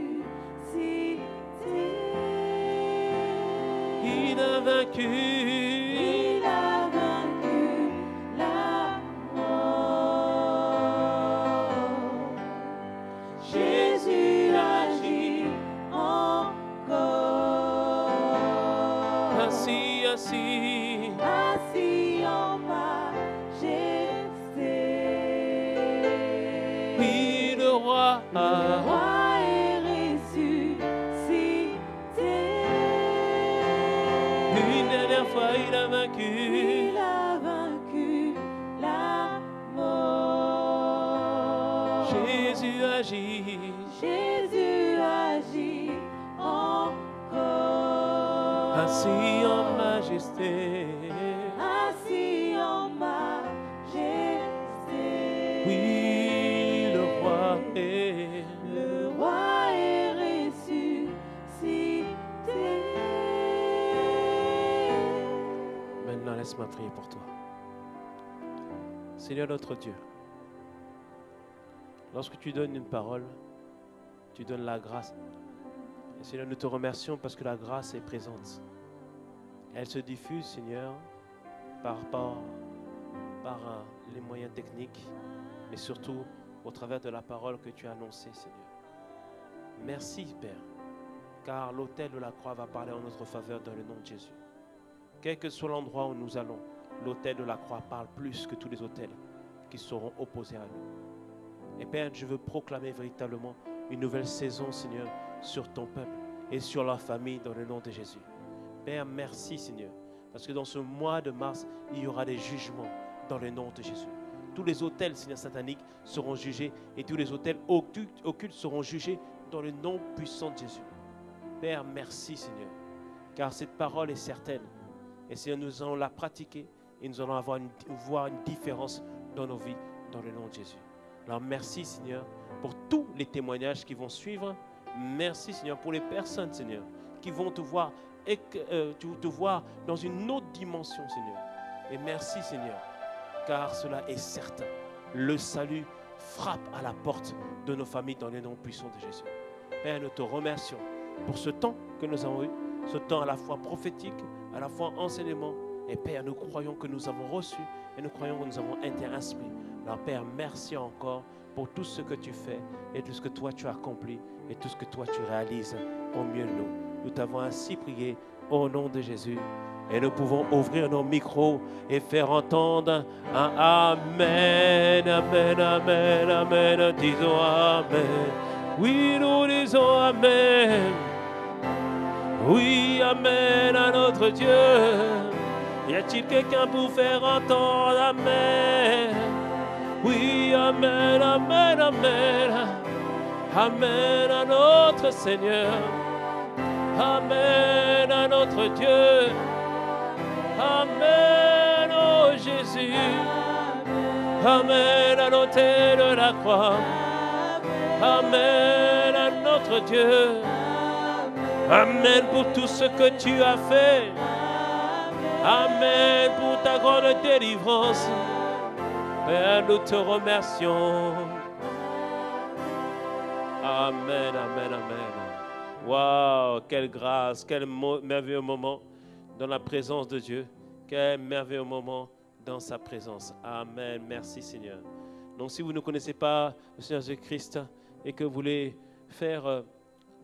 Il a vaincu. Il a vaincu la mort. Jésus agit encore. Assis, assis. Assis en majesté. Oui, le roi. Le roi est ressuscité. Une dernière fois, il a vaincu. Il a vaincu la mort. Jésus agit. Jésus agit encore. Assis en majesté. Assis en majesté. Oui, le roi est. Le roi est ressuscité. Maintenant, laisse-moi prier pour toi. Seigneur notre Dieu, lorsque tu donnes une parole, tu donnes la grâce. Et Seigneur, nous te remercions parce que la grâce est présente. Elle se diffuse, Seigneur, par les moyens techniques, mais surtout au travers de la parole que tu as annoncée, Seigneur. Merci, Père, car l'autel de la croix va parler en notre faveur dans le nom de Jésus. Quel que soit l'endroit où nous allons, l'autel de la croix parle plus que tous les autels qui seront opposés à nous. Et Père, je veux proclamer véritablement une nouvelle saison, Seigneur, sur ton peuple et sur leur famille dans le nom de Jésus. Père, merci, Seigneur, parce que dans ce mois de mars, il y aura des jugements dans le nom de Jésus. Tous les autels, Seigneur, sataniques seront jugés et tous les autels occultes seront jugés dans le nom puissant de Jésus. Père, merci, Seigneur, car cette parole est certaine. Et Seigneur, nous allons la pratiquer et nous allons voir une différence dans nos vies, dans le nom de Jésus. Alors merci, Seigneur, pour tous les témoignages qui vont suivre. Merci, Seigneur, pour les personnes, Seigneur, qui vont te voir dans une autre dimension, Seigneur. Et merci, Seigneur, car cela est certain. Le salut frappe à la porte de nos familles dans le nom puissant de Jésus. Père, nous te remercions pour ce temps que nous avons eu, ce temps à la fois prophétique, à la fois enseignement. Et Père, nous croyons que nous avons reçu et nous croyons que nous avons été inspirés. Alors Père, merci encore pour tout ce que tu fais et tout ce que toi tu as accompli et tout ce que toi tu réalises au milieu de nous. Nous t'avons ainsi prié au nom de Jésus. Et nous pouvons ouvrir nos micros et faire entendre un Amen, Amen, Amen, Amen. Disons Amen. Oui, nous disons Amen. Oui, Amen à notre Dieu. Y a-t-il quelqu'un pour faire entendre Amen? Oui, Amen, Amen, Amen. Amen à notre Seigneur. Amen à notre Dieu. Amen, oh Jésus. Amen à l'autel de la croix. Amen à notre Dieu. Amen pour tout ce que tu as fait. Amen pour ta grande délivrance. Père, nous te remercions. Amen, amen, amen. Waouh, quelle grâce, quel merveilleux moment dans la présence de Dieu. Quel merveilleux moment dans sa présence. Amen, merci Seigneur. Donc si vous ne connaissez pas le Seigneur Jésus-Christ et que vous voulez faire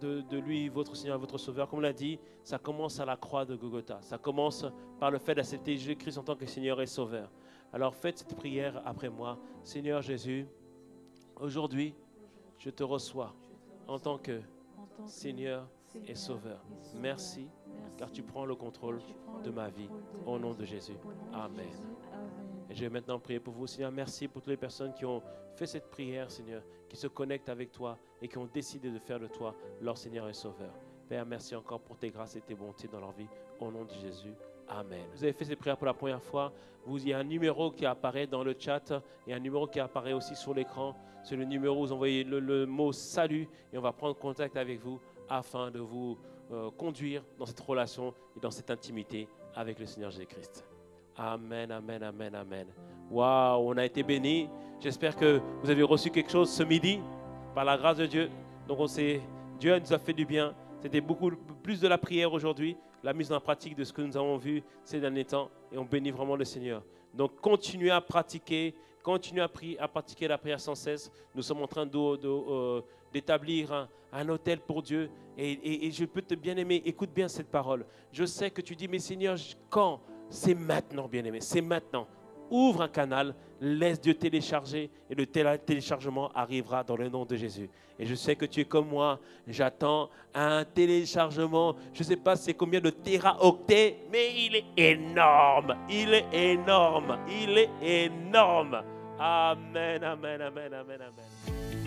de lui votre Seigneur, votre Sauveur, comme on l'a dit, ça commence à la croix de Golgotha. Ça commence par le fait d'accepter Jésus-Christ en tant que Seigneur et Sauveur. Alors faites cette prière après moi. Seigneur Jésus, aujourd'hui, je te reçois en tant que Seigneur et Sauveur. Merci, car tu prends le contrôle de ma vie. Au nom de Jésus. Amen. Et je vais maintenant prier pour vous, Seigneur. Merci pour toutes les personnes qui ont fait cette prière, Seigneur, qui se connectent avec toi et qui ont décidé de faire de toi leur Seigneur et Sauveur. Père, merci encore pour tes grâces et tes bontés dans leur vie. Au nom de Jésus. Amen. Vous avez fait cette prière pour la première fois. Il y a un numéro qui apparaît dans le chat et un numéro qui apparaît aussi sur l'écran. C'est le numéro où vous envoyez le mot salut et on va prendre contact avec vous afin de vous conduire dans cette relation et dans cette intimité avec le Seigneur Jésus-Christ. Amen, amen, amen, amen. Waouh, on a été bénis. J'espère que vous avez reçu quelque chose ce midi par la grâce de Dieu. Donc Dieu nous a fait du bien. C'était beaucoup plus de la prière aujourd'hui, la mise en pratique de ce que nous avons vu ces derniers temps et on bénit vraiment le Seigneur. Donc continuez à pratiquer, continuez à pratiquer la prière sans cesse. Nous sommes en train d'établir un autel pour Dieu et je peux te bien aimer. Écoute bien cette parole. Je sais que tu dis, mais Seigneur, quand? C'est maintenant, bien aimé, c'est maintenant. Ouvre un canal, laisse Dieu télécharger et le téléchargement arrivera dans le nom de Jésus. Et je sais que tu es comme moi, j'attends un téléchargement, je ne sais pas c'est combien de téraoctets, mais il est énorme, il est énorme, il est énorme. Amen, amen, amen, amen, amen.